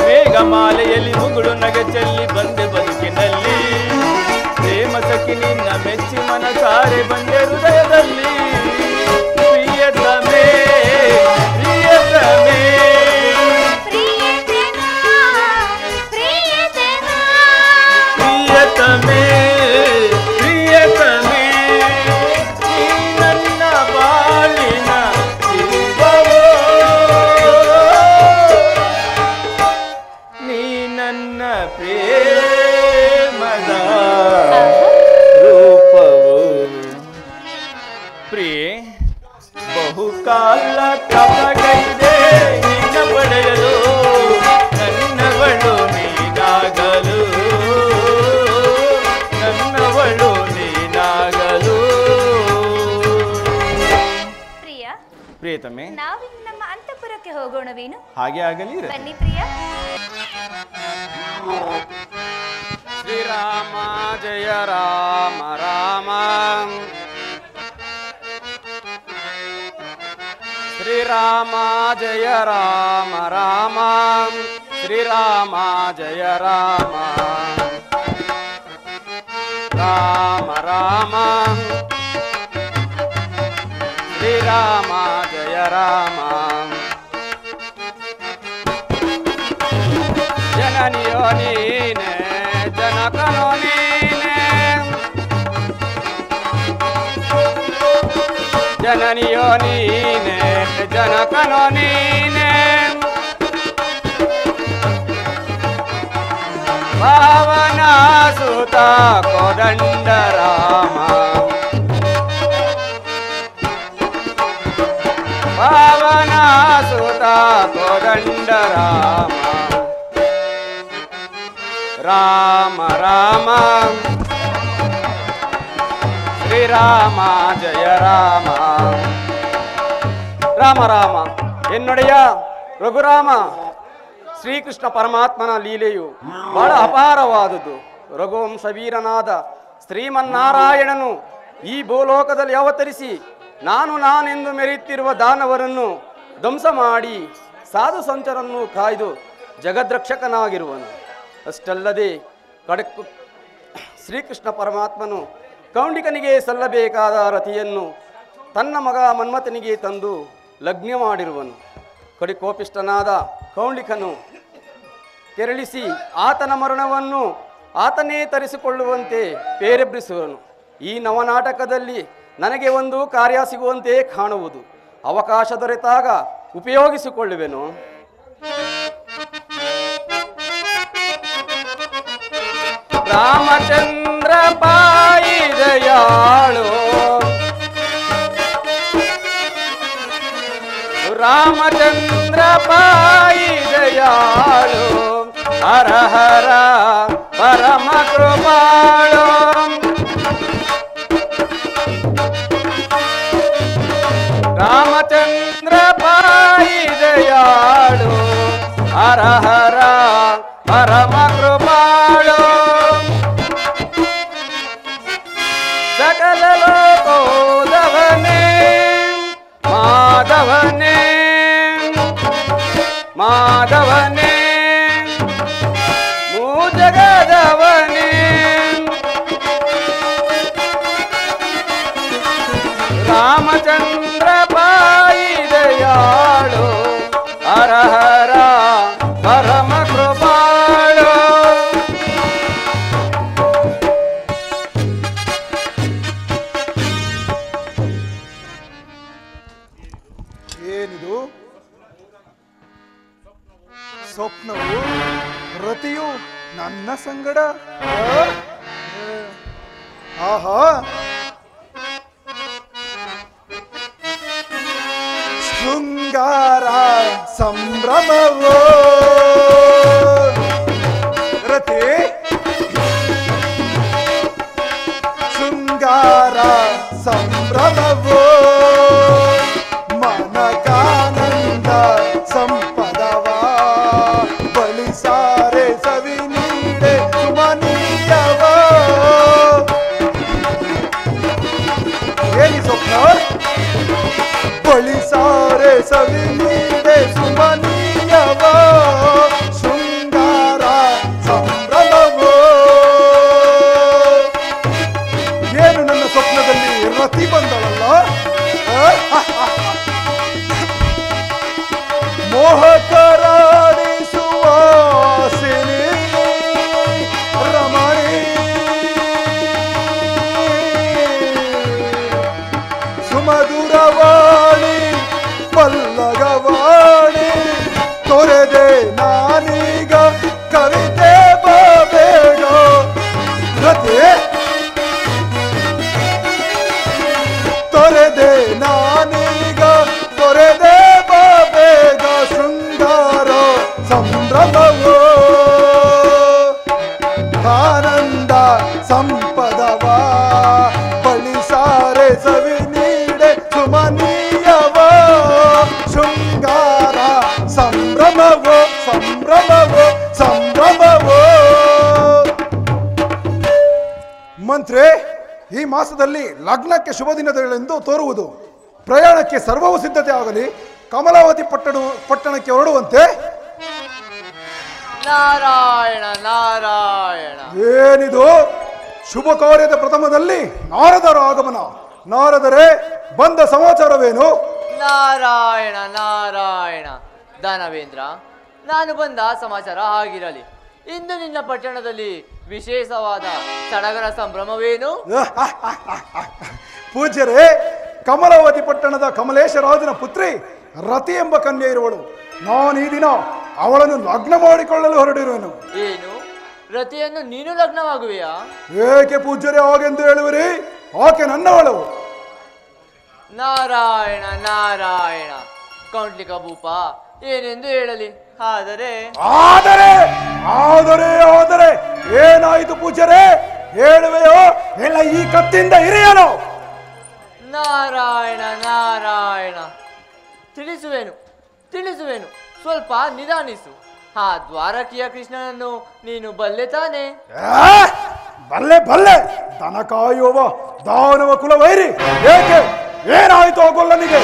ಮೇಘಮಾಲೆಯಲ್ಲಿ ಮುಗುಳು ನಗೆ ಚೆಲ್ಲಿ ಬಂದೆ ಬದುಕಿನಲ್ಲಿ ಪ್ರೇಮ ಸಖಿ ನಿನ್ನ ಮೆಚ್ಚಿ ಮನಸಾರೆ ಬಂದೆ ಹೃದಯದಲ್ಲಿ ಪ್ರಿಯತಮೇ ಪ್ರಿಯತಮೇ ಪ್ರಿಯತಮೇ ಪ್ರಿಯತಮೇ ನೀ ನನ್ನ ಬಾಳಿನ ಜೀವವೋ ನೀ ನನ್ನ ಪ್ರೇಮದ ರೂಪವೋ ಪ್ರಿಯೆ ಬಹುಕಾಲ ತಪಗೈದೆ ನಿನ್ನ ಪಡೆಯಲು ನನ್ನವಳು ನೀನಾಗಲು ನನ್ನವಳು ನೀನಾಗಲು ಪ್ರಿಯ ಪ್ರಿಯತಮೆ ನಾವಿನ್ನು ನಮ್ಮ ಅಂತಃಪುರಕ್ಕೆ ಹೋಗೋಣವೇನು ಹಾಗೆ ಆಗಲಿ ಬನ್ನಿ ಪ್ರಿಯ ಶ್ರೀರಾಮ ಜಯ ರಾಮ ರಾಮ ಶ್ರೀರಾಮ ಜಯ ರಾಮ ರಾಮ ಶ್ರೀರಾಮ ಜಯ ರಾಮ ರಾಮ ರಾಮ ಶ್ರೀರಾಮ ಜಯ ರಾಮ ಜನನಿಯೋ ನೀನೆ ಜನಕನೋ ನೀನೆ ಜನನಿಯೋ ನೀನೆ ಜನಕನೋ ನೀನೆ ಭಾವನಾ ಸುತ ಕೋದಂಡ ರಾಮ ಪಾವನ ಸುತ ಕೋದಂಡ ರಾಮ ರಾಮ ಶ್ರೀರಾಮ ಜಯ ರಾಮ ರಾಮ ರಾಮ ಎನ್ನೊಡೆಯ ರಘುರಾಮ. ಶ್ರೀಕೃಷ್ಣ ಪರಮಾತ್ಮನ ಲೀಲೆಯು ಬಹಳ ಅಪಾರವಾದುದು. ರಘುವಂಶ ವೀರನಾದ ಶ್ರೀಮನ್ನಾರಾಯಣನು ಈ ಭೂಲೋಕದಲ್ಲಿ ಅವತರಿಸಿ ನಾನೆಂದು ಮೆರೆಯುತ್ತಿರುವ ದಾನವರನ್ನು ಧ್ವಂಸ ಮಾಡಿ ಸಾಧು ಸಂತರನ್ನು ಕಾಯ್ದು ಜಗದ್ರಕ್ಷಕನಾಗಿರುವನು. ಅಷ್ಟಲ್ಲದೆ ಕಡಕು ಶ್ರೀಕೃಷ್ಣ ಪರಮಾತ್ಮನು ಕೌಂಡಿಕನಿಗೆ ಸಲ್ಲಬೇಕಾದ ರತಿಯನ್ನು ತನ್ನ ಮಗ ಮನ್ಮಥನಿಗೆ ತಂದು ಲಗ್ನ ಮಾಡಿರುವನು. ಕಡಿಕೋಪಿಷ್ಟನಾದ ಕೌಂಡಿಕನು ಕೆರಳಿಸಿ ಆತನ ಮರಣವನ್ನು ಆತನೇ ತರಿಸಿಕೊಳ್ಳುವಂತೆ ಪ್ರೇರೇಪಿಸುವನು. ಈ ನವನಾಟಕದಲ್ಲಿ ನನಗೆ ಒಂದು ಕಾರ್ಯ ಸಿಗುವಂತೆ ಕಾಣುವುದು. ಅವಕಾಶ ದೊರೆತಾಗ ಉಪಯೋಗಿಸಿಕೊಳ್ಳುವೆನು. ರಾಮಚಂದ್ರ ಪಾಯಿದಯಾಳು ರಾಮಚಂದ್ರ ಪಾಯಿದಯಾಳು ಹರ ಹರ ಪರಮ ಕೃಪಾಳು ರಾಮಚಂದ್ರ ಪಾಯಿದಯಾಳು ಹರ ಹರ ಪರಮ ಕೃಪಾಳು ಸಕಲ ಲೋಕೋದವನೇ ಮಾಧವನೇ ಮಾಧವನೇ ಮೂಜಗದವನೇ ರಾಮಚಂದ್ರ ಪಾಯಿದಯಾಳು ಹರ ಹರ ಪರಮ ಕೃಪಾಳು. ಏನಿದು ಸ್ವಪ್ನವು ರತಿಯು ನನ್ನ ಸಂಗಡ? ಆಹಾ, ಶೃಂಗಾರ ಸಂಭ್ರಮವೋ ರತಿ, ಶೃಂಗಾರ ಸಂಭ್ರಮವೋ ಮನಕಾನಂದ ಸಂಪದವ ಬಳಿಸಾರೆ ಸವಿ ನೀಡೆ ಸುಮನೀಯವ. ಏನಿ ಸ್ವಪ್ನ? ಬಳಿಸಾರೆ ಸವಿ ನೀಡೆ ಸುಮನೀಯವ ಶೃಂಗಾರ ಸಂಭ್ರಮವೋ. ಏನು ನನ್ನ ಸ್ವಪ್ನದಲ್ಲಿ ರತಿ ಬಂದಳಲ್ಲ? ಮೋಹಕರಾಡಿಸುವಾಸಿನಿ ರಮಣಿ ಸುಮಧುರವಾಣಿ ಪಲ್ಲಗವಾಣಿ ತೊರೆದೆ ನಾನೀಗ ಕವಿತೆ ಬೇಡ ರತಿ, ತೊರೆದೆ ನಾನೀಗ ತೊರೆದೆ ಬೇಗ ಶೃಂಗಾರ ಸಂಭ್ರಮವೋ ಆನಂದ ಸಂಪದವ ಬಳಿಸಾರೆ ಸವಿ ನೀಡೆ ಸುಮನೀಯವ ಶೃಂಗಾರ ಸಂಭ್ರಮವೋ ಸಂಭ್ರಮವೋ ಸಂಭ್ರಮವೋ. ಮಂತ್ರಿ, ಈ ಮಾಸದಲ್ಲಿ ಲಗ್ನಕ್ಕೆ ಶುಭ ದಿನಗಳೆಂದು ತೋರುವುದು. ಪ್ರಯಾಣಕ್ಕೆ ಸರ್ವವು ಸಿದ್ಧತೆ ಆಗಲಿ. ಕಮಲಾವತಿ ಪಟ್ಟಣಕ್ಕೆ ಹೊರಡುವಂತೆ. ನಾರಾಯಣ ನಾರಾಯಣ. ಏನಿದು ಶುಭ ಕಾರ್ಯದ ಪ್ರಥಮದಲ್ಲಿ ನಾರದರ ಆಗಮನ. ನಾರದರೇ, ಬಂದ ಸಮಾಚಾರವೇನು? ನಾರಾಯಣ ನಾರಾಯಣ. ದಾನವೇಂದ್ರ, ನಾನು ಬಂದ ಸಮಾಚಾರ ಆಗಿರಲಿ. ಇಂದು ನಿನ್ನ ಪಟ್ಟಣದಲ್ಲಿ ವಿಶೇಷವಾದ ಸಡಗರ ಸಂಭ್ರಮವೇನು? ಪೂಜ್ಯರೇ, ಕಮಲಾವತಿ ಪಟ್ಟಣದ ಕಮಲೇಶ ರಾಜನ ಪುತ್ರಿ ರತಿ ಎಂಬ ಕನ್ಯೆ ಇರುವಳು. ನಾನು ಈ ದಿನ ಅವಳನ್ನು ಲಗ್ನ ಮಾಡಿಕೊಳ್ಳಲು ಹೊರಡಿರುವೆನು. ಏನು, ರತಿಯನ್ನು ನೀನು ಲಗ್ನವಾಗುವೆಯಾ? ಏಕೆ ಪೂಜ್ಯರೇ ಹಾಗೆಂದು ಹೇಳುವಿರಿ? ಆಕೆ ನನ್ನವಳು. ನಾರಾಯಣ ನಾರಾಯಣ. ಕೌಂಟ್ಲಿಕ ಭೂಪ ಏನೆಂದು ಹೇಳಲಿ? ಆದರೆ ಆದರೆ ಆದರೆ ಆದರೆ ಏನಾಯಿತು ಪೂಜ್ಯರೇ? ಹೇಳುವೆಯೋ ಇಲ್ಲ ಈ ಕತ್ತಿಂದ ಹಿರಿಯನು? ನಾರಾಯಣ ನಾರಾಯಣ. ತಿಳಿಸುವೆನು ತಿಳಿಸುವೆನು, ಸ್ವಲ್ಪ ನಿಧಾನಿಸು. ಆ ದ್ವಾರಕಿಯ ಕೃಷ್ಣನನ್ನು ನೀನು ಬಲ್ಲೆ ತಾನೆ? ಬಲ್ಲೆ ಬಲ್ಲೆ. ದನ ಕಾಯುವ ದಾನವ ಕುಲವೈರಿ. ಏಕೆ ಏನಾಯಿತು ಗೊಲ್ಲನಿಗೆ?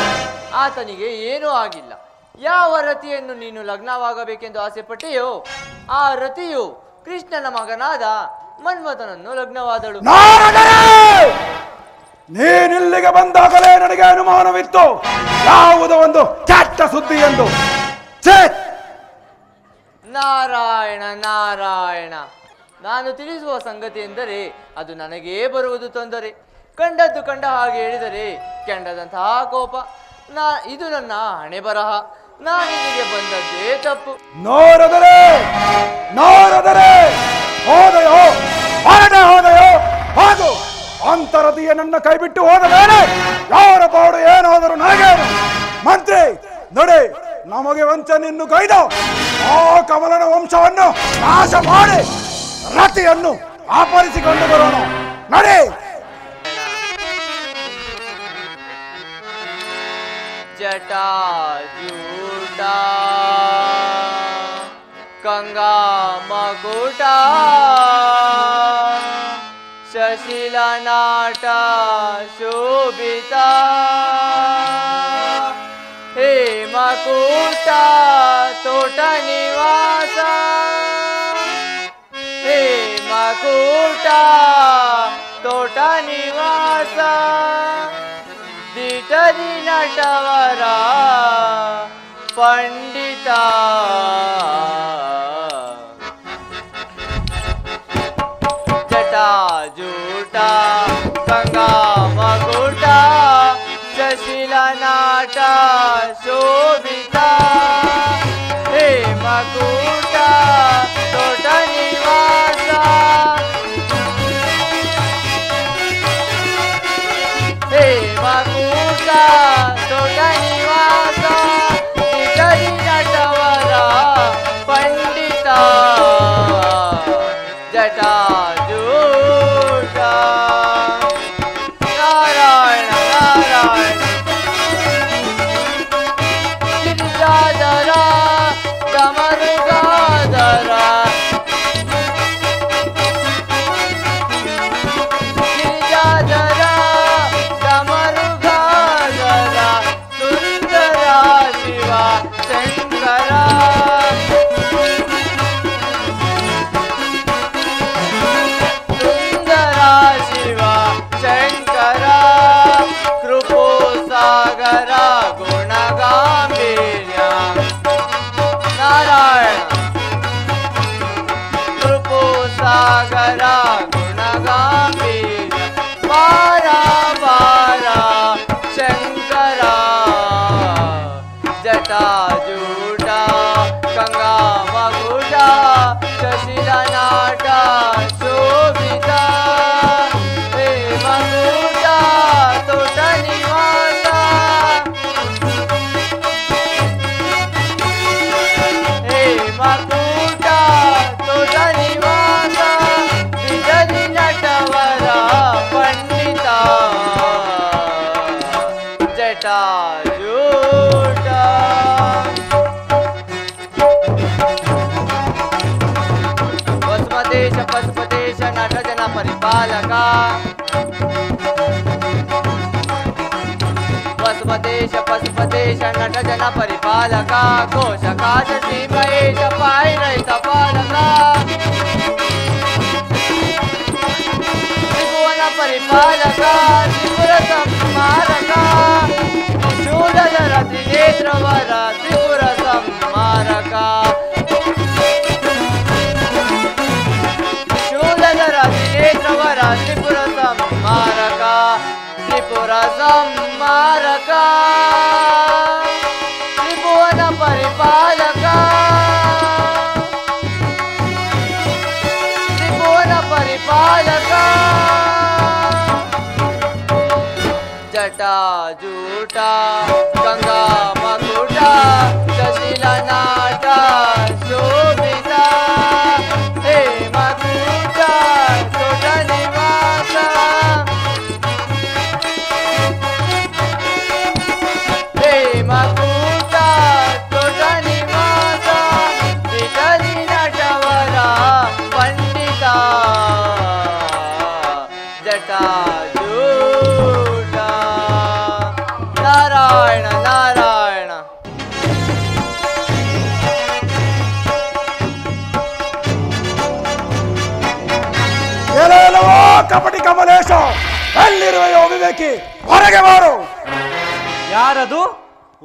ಆತನಿಗೆ ಏನೂ ಆಗಿಲ್ಲ. ಯಾವ ರತಿಯನ್ನು ನೀನು ಲಗ್ನವಾಗಬೇಕೆಂದು ಆಸೆ ಪಟ್ಟೆಯೋ ಆ ರತಿಯು ಕೃಷ್ಣನ ಮಗನಾದ ಮನ್ಮಥನನ್ನು ಲಗ್ನವಾದಳು. ನೀನಿಲ್ಲಿಗೆ ಬಂದಾಗಲೇ ನನಗೆ ಅನುಮಾನವಿತ್ತು, ಯಾವುದೋ ಒಂದು ಕೆಟ್ಟ ಸುದ್ದಿ ಎಂದು. ನಾರಾಯಣ ನಾರಾಯಣ. ನಾನು ತಿಳಿಸುವ ಸಂಗತಿ ಎಂದರೆ ಅದು ನನಗೇ ಬರುವುದು ತೊಂದರೆ. ಕಂಡದ್ದು ಕಂಡ ಹಾಗೆ ಹೇಳಿದರೆ ಕೆಂಡದಂತಹ ಕೋಪ. ಇದು ನನ್ನ ಹಣೆ ಬರಹ. ನಾನಿಲ್ಲಿಗೆ ಬಂದದ್ದೇ ತಪ್ಪು. ನೋರದರೆ ನೋರದರೆ ಹೋದೆಯೋ ಹೊರಡೆ ಹೋದೆಯೋ ಹಾಗು ಅಂತರದಿಯ ನನ್ನ ಕೈ ಬಿಟ್ಟು ಹೋದ ಮೇಲೆ ಯಾರ ಪಾಡು ಏನಾದರೂ ನನಗೇನು? ಮಂತ್ರಿ ನೋಡಿ, ನಮಗೆ ವಂಚನೆಯನ್ನು ಕೈದ ಆ ಕಮಲನ ವಂಶವನ್ನು ನಾಶ ಮಾಡಿ ರತಿಯನ್ನು ಆಪರಿಸಿಕೊಂಡು ಬರೋಣ. ನಡಿ. ಜಟಾಜೂಟ ಗಂಗಾ ಮಗುಟ ಶಶಿಲನಾಟ ಶೋಭಿತ ಹೇ ಮಕೂಟ ತೋಟ ನಿವಾಸ ಹೇ ಮಕೂಟ ತೋಟ ನಿವಾಸ ದಿಟರಿ ನಟವರ ಪಂಡಿತ ಜಟಾಜೂಟ ಗಂಗಾ ಮಗುಟ ಶಶಿಲನಾಟ ಶೋಭಿತ ಹೇ ಮಕೂಟ ತೋಟ ನಿವಾಸ ಹೇ ಮಕೂಟ ತೋಟ ನಿವಾಸ ದಿಟರಿ ನಟವರ ಪಂಡಿತ ಜಟಾಜೂಟ. ನಾರಾಯಣ ನಾರಾಯಣ. ಗಿರಿಜಾಧರ ಡಮರುಗಾಧರ ಗಿರಿಜಾಧರ ಡಮರುಗಾಧರ ಸುಂದರ ಶಿವ ಶಂಕರ ಸುಂದರ ಶಿವ ಶಂಕರ ಕೃಪೋ ಸಾಗರ ಗುಣಗಾಂಭೀರ್ಯ. ನಾರಾಯಣ ಕೃಪೋ ಸಾಗರ ಗುಣಗಾಂಭೀರ್ಯ ಪಾರ ಪಾರ ಶಂಕರ ಜಟಾಜೂಟ ಗಂಗಾ ಮಗುಟ ಶಶಿಲನಾಟ ಶೋಭಿತ ಹೇ ಮಗುಟ ತೋಟ ನಿವಾಸ ಹೇ ಮಗುಟ ತೋಟ ನಿವಾಸ ದಿಟರಿ ನಟವರ ಪಂಡಿತ ಜಟಾಜೂಟ. ವಸುಮತೇಶ ಪಶುಪತೇಶ ನಟ ಜನ ಪರಿಪಾಲಕ ವಸುಮತೇಶ ಪಶುಪತೇಶ ನಟ ಜನ ಪರಿಪಾಲಕ ಕೋಶಕಾಶ ಶ್ರೀ ಮಹೇಶ ಪಾಯಿ ರೈತ ಪಾಲಕ ತ್ರಿಭುವನ ಪರಿಪಾಲಕ ತ್ರಿಪುರ ಸಂಹಾರಕ ಶೂಲಧರ ತ್ರಿನೇತ್ರವರ ತ್ರಿಪುರ ಸಂಹಾರಕ ಶೂಲಧರ ತ್ರಿನೇತ್ರವರ ತ್ರಿಪುರ ಸಂಹಾರಕ ತ್ರಿಪುರ ಸಂಹಾರಕ ತ್ರಿಭುವನ ಪರಿಪಾಲಕ ಪರಿಪಾಲಕ ಜಟಾಜೂಟ ಗಂಗಾ ಮಕುಟ ಕಶಿಲ ನಾಟ ಶೋಭಿತ ಹೇ ಮಕುಟ ತೋಟ ನಿವಾಸ ಹೇ ಮಕುಟ ತೋಟ ನಿವಾಸ ಇಟಲಿ ನಟವರ ಪಂಡಿತ ಜಟಾಜೂಟ ನಾರಾಯಣ ನಾರಾಯಣ ಎಲ್ಲೆಲ್ಲವೋ ಕಪಟಿ ಕಮಲೇಶ, ಎಲ್ಲಿರುವೆಯೋ ವಿವೇಕಿ, ಹೊರಗೆ ಮಾಡು. ಯಾರದು?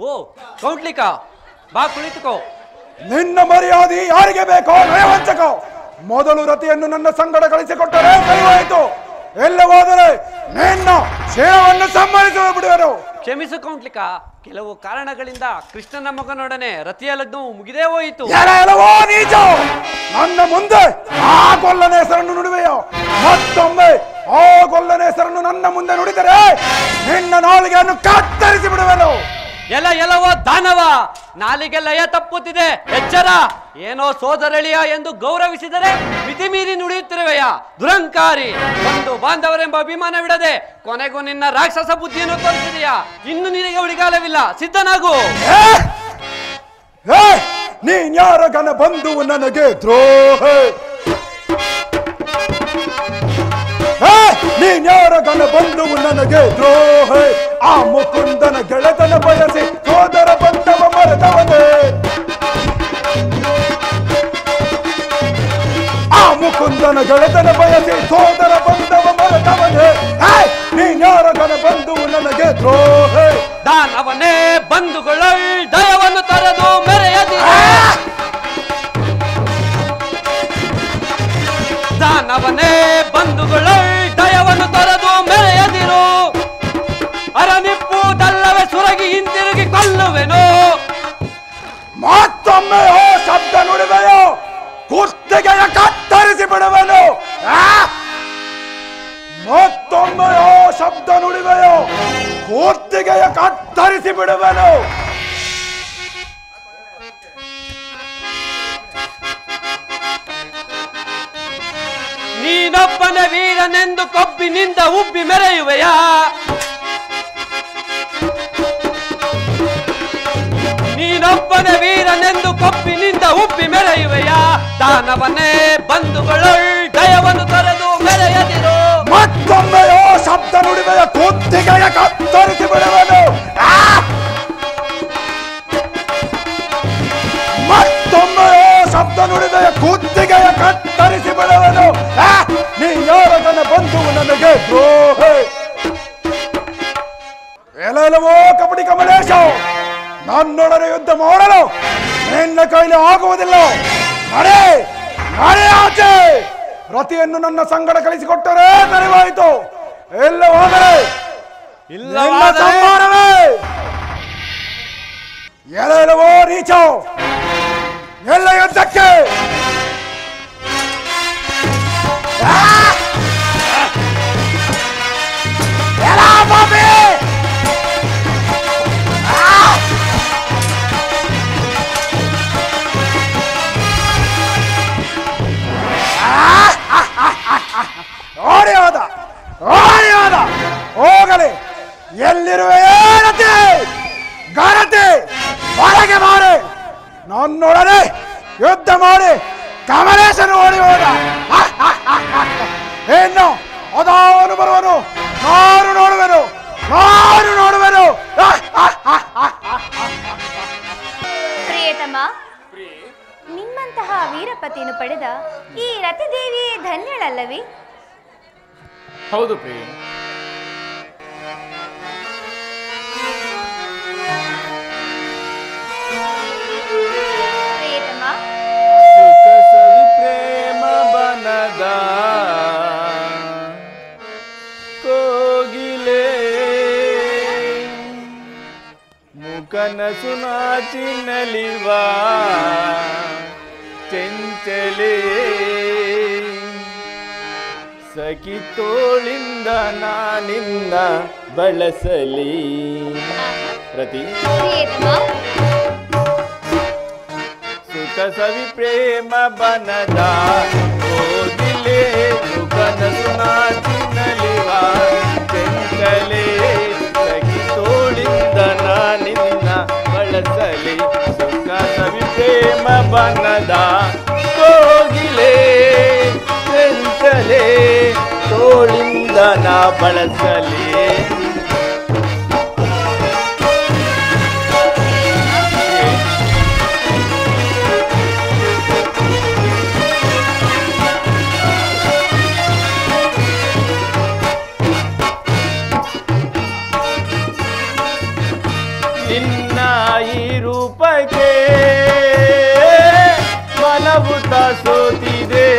ಓ ಕೌಂಟ್ಲಿಕಾ, ಬಾ ಕುಳಿತುಕೋ. ನಿನ್ನ ಮರ್ಯಾದೆ ಯಾರಿಗೆ ಬೇಕೋ ನಯವಂಚಕೋ. ಮೊದಲು ರತಿಯನ್ನು ನನ್ನ ಸಂಗಡ ಕಳಿಸಿಕೊಟ್ಟರೆ ಕೈವಾಯಿತು, ಎಲ್ಲವಾದರೆ ನಿನ್ನ ಶೇವನ್ನು ಸಮ್ಮತಿಸುವ ಬಿಡುವರು. ಕ್ಷಮಿಸು ಕೌಂಟ್ಲಿಕಾ, ಕೆಲವು ಕಾರಣಗಳಿಂದ ಕೃಷ್ಣನ ಮಗನೊಡನೆ ರತಿಯ ಲಗ್ನವು ಮುಗಿದೇ ಹೋಯಿತು. ಎಲ್ಲವೋ ನೀಚ, ನನ್ನ ಮುಂದೆ ಆ ಗೊಲ್ಲನ ಹೆಸರನ್ನು ನುಡಿವೆಯೋ, ಮತ್ತೊಮ್ಮೆ ಆ ಗೊಲ್ಲನ ಹೆಸರನ್ನು ನನ್ನ ಮುಂದೆ ನುಡಿದರೆ ನಿನ್ನ ನಾಲಿಗೆಯನ್ನು ಕತ್ತರಿಸಿ ಬಿಡುವೆನು. ಎಲ್ಲವೋ ದಾನವ, ನಾಲಿಗೆ ಲಯ ತಪ್ಪುತ್ತಿದೆ, ಎಚ್ಚರ. ಏನೋ ಸೋದರಳಿಯ ಎಂದು ಗೌರವಿಸಿದರೆ ಮಿತಿ ಮೀರಿ ನುಡಿಯುತ್ತಿರುವೆಯ ದುರಂಕಾರಿ. ಒಂದು ಬಾಂಧವರೆಂಬ ಅಭಿಮಾನವಿಡದೆ ಕೊನೆಗೂ ನಿನ್ನ ರಾಕ್ಷಸ ಬುದ್ಧಿಯನ್ನು ತೋರಿಸಿದೆಯಾ? ಇನ್ನು ನಿನಗೆ ಉಳಿಗಾಲವಿಲ್ಲ, ಸಿದ್ಧನಾಗು. ನೀನ್ ಯಾರ ಗನ ಬಂಧುವು ನನಗೆ ದ್ರೋಹ? ನೀನ್ ಯಾರ ಗನ ಬಂಧುವು ನನಗೆ ದ್ರೋಹ? ಆ ಮುಕುಂದನ ಗೆಳೆತನ ಬಯಸಿ ಸೋದರ ಬಂಧವ ಮರೆತವನೇ. ಆ ಮುಕುಂದನ ಗೆಳೆತನ ಬಯಸಿ ಸೋದರ ಬಂಧವ ಮರೆತವನೇ. ನೀನ್ ಯಾರ ಗನ ಬಂಧುವು ನನಗೆ ದ್ರೋಹ? ದಾನವನೇ ಬಂಧುಗಳ ದಯವನ್ನು ತರದು ಮೆರೆಯದಿ. ದಾನವನೇ ಬಂಧುಗಳ ದಯವನ್ನು ತೊರೆದು ಮೆರೆಯದಿರು. ಅರನಿಪ್ಪುದಲ್ಲವೇ ಸುರಗಿ ಹಿಂತಿರುಗಿ ಕೊಲ್ಲುವೆನು. ಮತ್ತೊಮ್ಮೆ ಓ ಶಬ್ದ ನುಡಿವೆಯೋ, ಕುತ್ತಿಗೆಯ ಕತ್ತರಿಸಿ ಬಿಡುವೆನು. ಮತ್ತೊಮ್ಮೆ ಓ ಶಬ್ದ ನುಡಿವೆಯೋ, ಕುತ್ತಿಗೆಯ ಕತ್ತರಿಸಿ ಬಿಡುವೆನು. ನೀನೊಬ್ಬನ ವೀರನೆಂದು ಕೊಬ್ಬಿನಿಂದ ಉಬ್ಬಿ ಮೆರೆಯುವೆಯಾ? ನೀನೊಬ್ಬನ ವೀರನೆಂದು ಕೊಬ್ಬಿನಿಂದ ಉಬ್ಬಿ ಮೆರೆಯುವೆಯಾ? ದಾನವನ್ನೇ ಬಂಧುಗಳು ದಯವನ್ನು ತೊರೆದು ಮೆರೆಯದಿರು. ಮತ್ತೊಮ್ಮೆ ಓ ಶಬ್ದ ನುಡಿವೆಯ, ಕುತ್ತಿಗೆಯ ಕತ್ತರಿಸಿ ಬಿಡುವೆನು. ಮತ್ತೊಮ್ಮೆ ಓ ಶಬ್ದ ನುಡಿವೆಯ, ಕುತ್ತಿಗೆಯ ಕತ್ತರಿಸಿ ಬಿಡುವೆನು. ನೀ ಯಾರಗನ ಬಂಧುವು ನನಗೆ ದ್ರೋಹ? ಎಲ್ಲೆಲ್ಲವೋ ಕಪಟಿ ಕಮಲೇಶ, ನನ್ನೊಡನೆ ಯುದ್ಧ ಮಾಡಲು ನಿನ್ನ ಕೈಲಿ ಆಗುವುದಿಲ್ಲ. ನಡೆ ನಡೆ ಆಚೆ. ರತಿಯನ್ನು ನನ್ನ ಸಂಗಡ ಕಳಿಸಿಕೊಟ್ಟರೆ ಕರಿವಾಯಿತು, ಇಲ್ಲವಾದರೆ ಸಂಹಾರವೇ. ಎಲ್ಲೆಲ್ಲವೋ ನೀಚ, ಎಲ್ಲ ಯುದ್ಧಕ್ಕೆ. ಓಡಿ ಹೋದ, ಓಡಿ ಹೋದ, ಹೋಗಲಿ. ಎಲ್ಲಿರುವೆ ರತಿ ಗರತಿ, ಹೊರಗೆ ಮಾಡಿ. ನನ್ನೊಡನೆ ಯುದ್ಧ ಮಾಡಿ ಕಮಲೇಶನು ಓಡಿ ಹೋದ. ಇನ್ನು ಅದಾವನು ಬರುವನು, ನಾನು ನೋಡುವೆನು, ನಾನು ನೋಡುವೆನು. ಪ್ರಿಯತಮ, ನಿಮ್ಮಂತಹ ವೀರಪತಿಯನ್ನು ಪಡೆದ ಈ ರತಿದೇವಿಯೇ ಧನ್ಯಳಲ್ಲವೇ? ಹೌದು ಪ್ರಿಯ. ಪ್ರಿಯತಮ, ಸುಖ ಸವಿ ಪ್ರೇಮ ಬನದ ಕೋಗಿಲೆ ಮುಖನಸು ನಾಚಿ ನಲಿವ ಚಂಚಲೆ ಸಖಿ ತೋಳಿಂದ ನಾನಿನ್ನ ಬಳಸಲಿ. ರತಿ ಸುಖ ಸವಿ ಪ್ರೇಮ ಬನದ ಕೋಗಿಲೆ ಕನಸು ನಾಚಿನಲಿವ ಚೆಂಚಲೆ ಸಖಿ ತೋಳಿಂದ ನಾನಿನ್ನ ಬಳಸಲಿ. ಸುಖ ಸವಿ ಪ್ರೇಮ ಬನದ ಕೋಗಿಲೆ ಚೆಂಚಲೆ ತೋಳಿಂದ ನಾ ಬಳಸಲಿ. ನಿನ್ನ ಈ ರೂಪಕ್ಕೆ ಮನವುತ ಸೋತಿದೆ,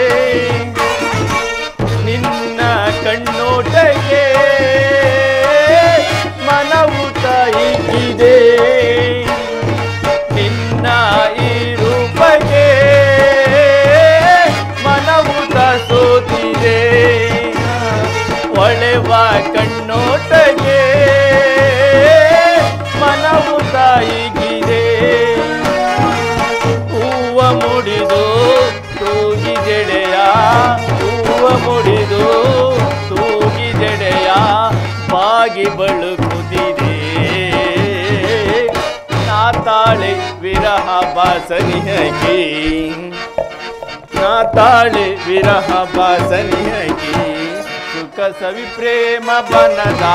ನಿನ್ನ ಕಣ್ಣೋಟಕ್ಕೆ ಮನವುತ ಹಿಗ್ಗಿದೆ. ನಿನ್ನ ಈ ರೂಪಕ್ಕೆ ಮನವುತ ಸೋತಿದೆ, ಒಳೆವ ಕಣ್ಣೋಟಕ್ಕೆ ಮನವು ತಾಯಿಗಿದೆ. ಹೂವ ಮುಡಿದು ತೂಗಿದೆಡೆಯ, ಹೂವ ಮುಡಿದು ತೂಗಿದೆಡೆಯ ಬಾಗಿ ಬಳುಕುತ್ತಿದೆ. ನಾ ತಾಳೆ ವಿರಹ ಬಾಸನಿಯಗಿ, ನಾ ತಾಳೆ ವಿರಹ ಬಾಸನಿಯಗಿ. ಸುಖ ಸವಿ ಪ್ರೇಮ ಬನದ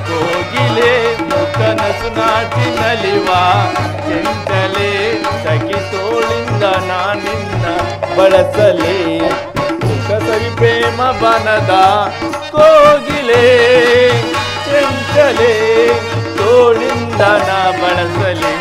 ಕೋಗಿಲೆ ಕನಸು ನಾಚಿನಲಿವ ಚೆಂಚಲೆ ಸಖಿ ತೋಳಿಂದ ನಾನಿನ್ನ ಬಳಸಲಿ. ಸುಖ ಸವಿ ಪ್ರೇಮ ಬನದ ಕೋಗಿಲೆ ಚೆಂಚಲೆ ತೋಳಿಂದ ನಾ ಬಳಸಲಿ.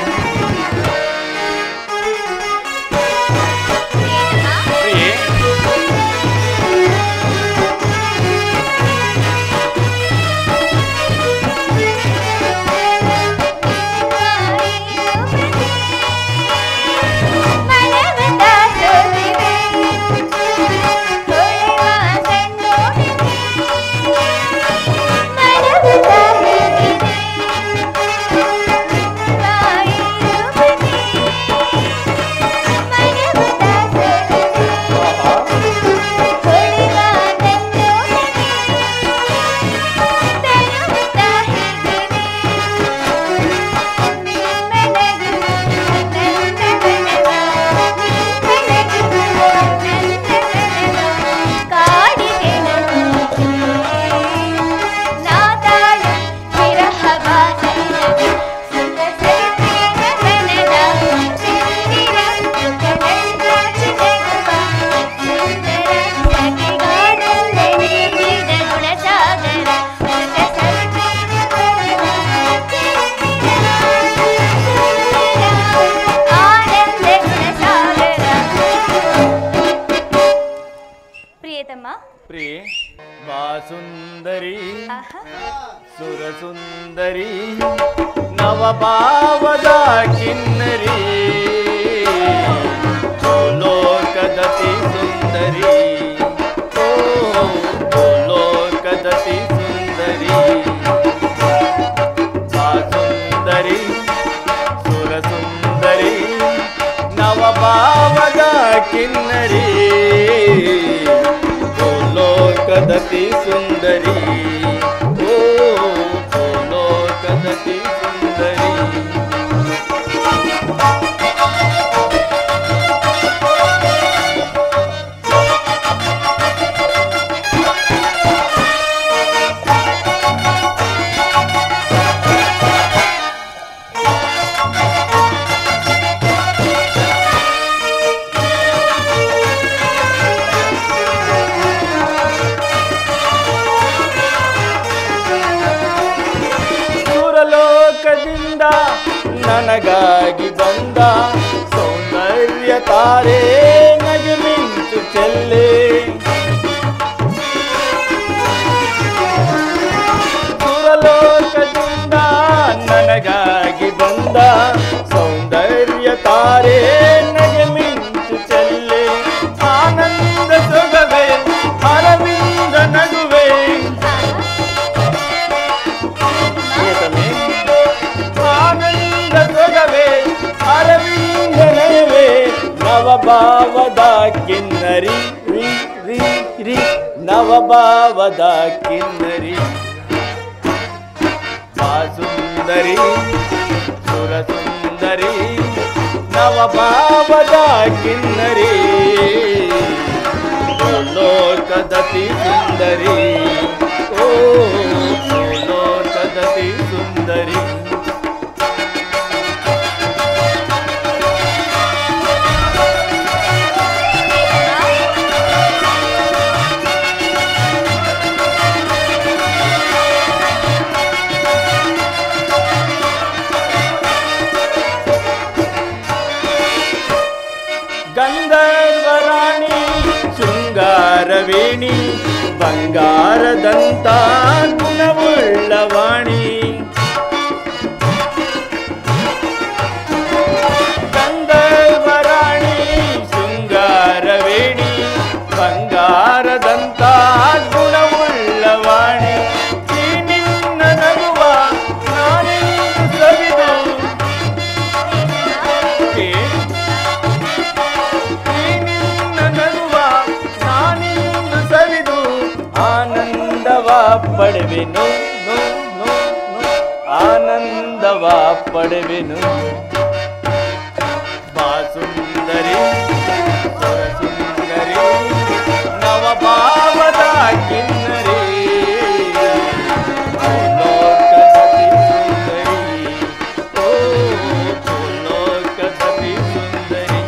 ಪ್ರಿಯೆ ಬಾ ಸುಂದರಿ ಸುರಸುಂದರಿ ನವಭಾವದ ಕಿನ್ನರಿ ಲೋಕದತಿ ಸುಂದರಿ ಓ ಲೋಕದತಿ ಸುಂದರಿ ಬಾ ಸುಂದರಿ ಸುರಸುಂದರಿ ನವಭಾವದ ಕಿನ್ನರಿ ಲೋಕದತಿ ಸುಂದರಿ ಓ ಲೋಕದತಿ ಸುಂದರಿ. ನನಗಾಗಿ ಬಂದ ಸೌಂದರ್ಯ ತಾರೆ ನಗೆ ಮಿಂಚು ಚೆಲ್ಲೆ ಸುರಲೋಕದಿಂದ ನನಗಾಗಿ ಬಂದ ಸೌಂದರ್ಯ ತಾರೆ ನಗೆ ಮಿಂಚು ಚೆಲ್ಲೆ ಆನಂದ ಸೊಗವೆ ಅರವಿಂದ ಕಿನ್ನರಿ ರಿ ರಿ ರಿ ನವಭಾವದ ಕಿನ್ನರಿ ಸುಂದರಿ ಸುರಸುಂದರಿ ನವಭಾವದ ಕಿನ್ನರಿ ಲೋಕದತಿ ಸುಂದರಿ ಓ ಲೋಕದತಿ ಸುಂದರಿ ಗಂಧರ್ವರಾಣಿ ಶೃಂಗಾರವೇಣಿ ಬಂಗಾರದಂತ ಗುಣವುಳ್ಳವಾಣಿ ಗಂಧರ್ವರಾಣಿ ಶೃಂಗಾರವೇಣಿ ಬಂಗಾರದಂತ ಗುಣವುಳ್ಳವಾಣಿ ಈ ನಿನ್ನ ನಗುವ ನಾನೆಂದು ಸವಿದು ಆನಂದವ ಪಡೆವೆನು ಆನಂದವ ಪಡೆವೆನು ಬಾಸುಂದರಿ ಸುರಸುಂದರಿ ನವಭಾವದ ಕಿನ್ನರಿ ಲೋಕದತಿ ಸುಂದರಿ ಓ ಲೋಕದತಿ ಸುಂದರಿ.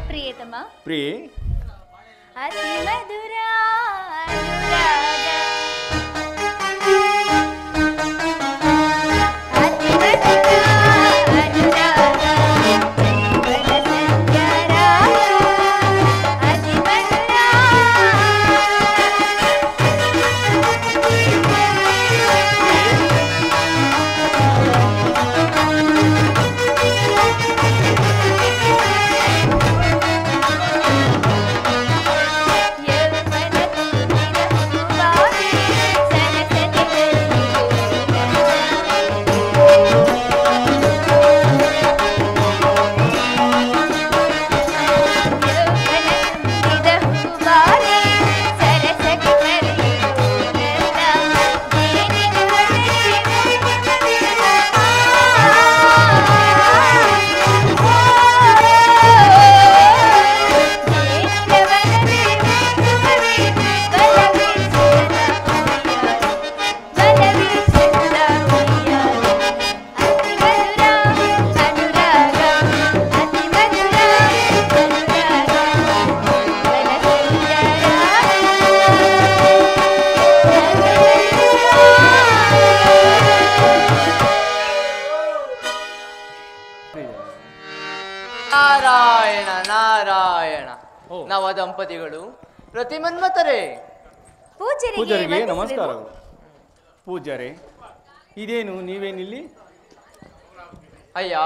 ಪ್ರಿಯತಮ ಪ್ರಿಯೆ ಅತಿ ಮಧುರ ಅನುರಾಗ ಅತಿ ಮಧುರ ಅನುರಾಗ ಬಲಸಂಜರಾಗ ಅತಿ ಮಧುರ ನಾರಾಯಣ ನಾರಾಯಣ. ನವ ದಂಪತಿಗಳು ಪ್ರತಿಮನ್ಮತರೇ. ಪೂಜಾರಿಗೆ ನಮಸ್ಕಾರಗಳು. ಪೂಜಾರೆ, ಇದೇನು ನೀವೇನಿಲ್ಲಿ? ಅಯ್ಯ,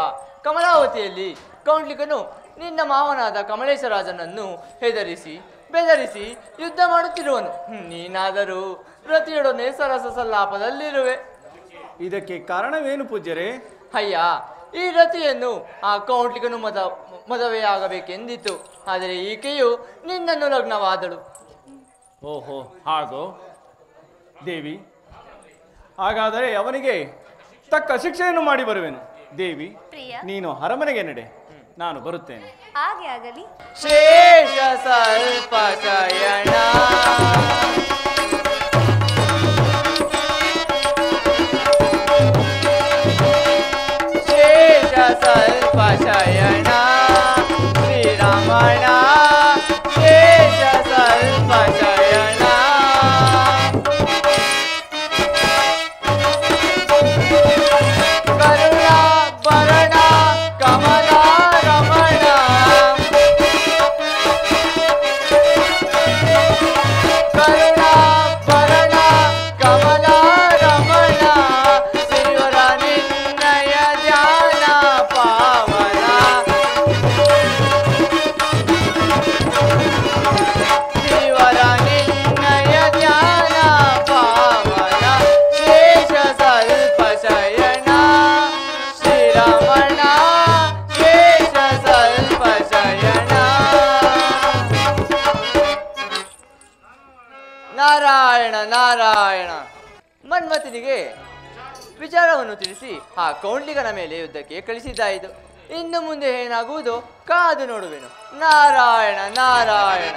ಕಮಲಾವತಿಯಲ್ಲಿ ಕೌಂಡ್ಲಿಕನು ನಿನ್ನ ಮಾವನಾದ ಕಮಲೇಶರಾಜನನ್ನು ಹೆದರಿಸಿ ಬೆದರಿಸಿ ಯುದ್ಧ ಮಾಡುತ್ತಿರುವನು. ನೀನಾದರೂ ರತಿಯೊಡನೆ ಸರಸ ಸಲ್ಲಾಪದಲ್ಲಿರುವೆ. ಇದಕ್ಕೆ ಕಾರಣವೇನು ಪೂಜ್ಯರೇ? ಅಯ್ಯ, ಈ ರತಿಯನ್ನು ಆ ಕೌಂಟ್ಲಿಗನು ಮದುವೆಯಾಗಬೇಕೆಂದಿತ್ತು. ಆದರೆ ಈಕೆಯು ನಿನ್ನನ್ನು ಲಗ್ನವಾದಳು. ಓಹೋ, ಹಾಗೋ ದೇವಿ. ಹಾಗಾದರೆ ಅವನಿಗೆ ತಕ್ಕ ಶಿಕ್ಷೆಯನ್ನು ಮಾಡಿ ಬರುವೆನು. ದೇವಿ, ನೀನು ಅರಮನೆಗೆ ನಡೆ, ನಾನು ಬರುತ್ತೇನೆ. ಹಾಗೆ ಆಗಲಿ. ಶೇಷ ಸ್ವಲ್ಪ ಶಯನ ಶೇಷ ಸ್ವಲ್ಪ ಶಯನ ಶ್ರೀರಮಣ ಶೇಷ ಸ್ವಲ್ಪ ಶಯನ ಕರುಣ ಭರಣ ಕಮಲ ರಮಣ ಕರುಣ ನಾರಾಯಣ ನಾರಾಯಣ. ಮನ್ಮಥನಿಗೆ ವಿಚಾರವನ್ನು ತಿಳಿಸಿ ಆ ಕೌಂಡ್ಲಿಗನ ಮೇಲೆ ಯುದ್ಧಕ್ಕೆ ಕಳಿಸಿದ್ದಾಯಿತು. ಇನ್ನು ಮುಂದೆ ಏನಾಗುವುದು ಕಾದು ನೋಡುವೆನು. ನಾರಾಯಣ ನಾರಾಯಣ.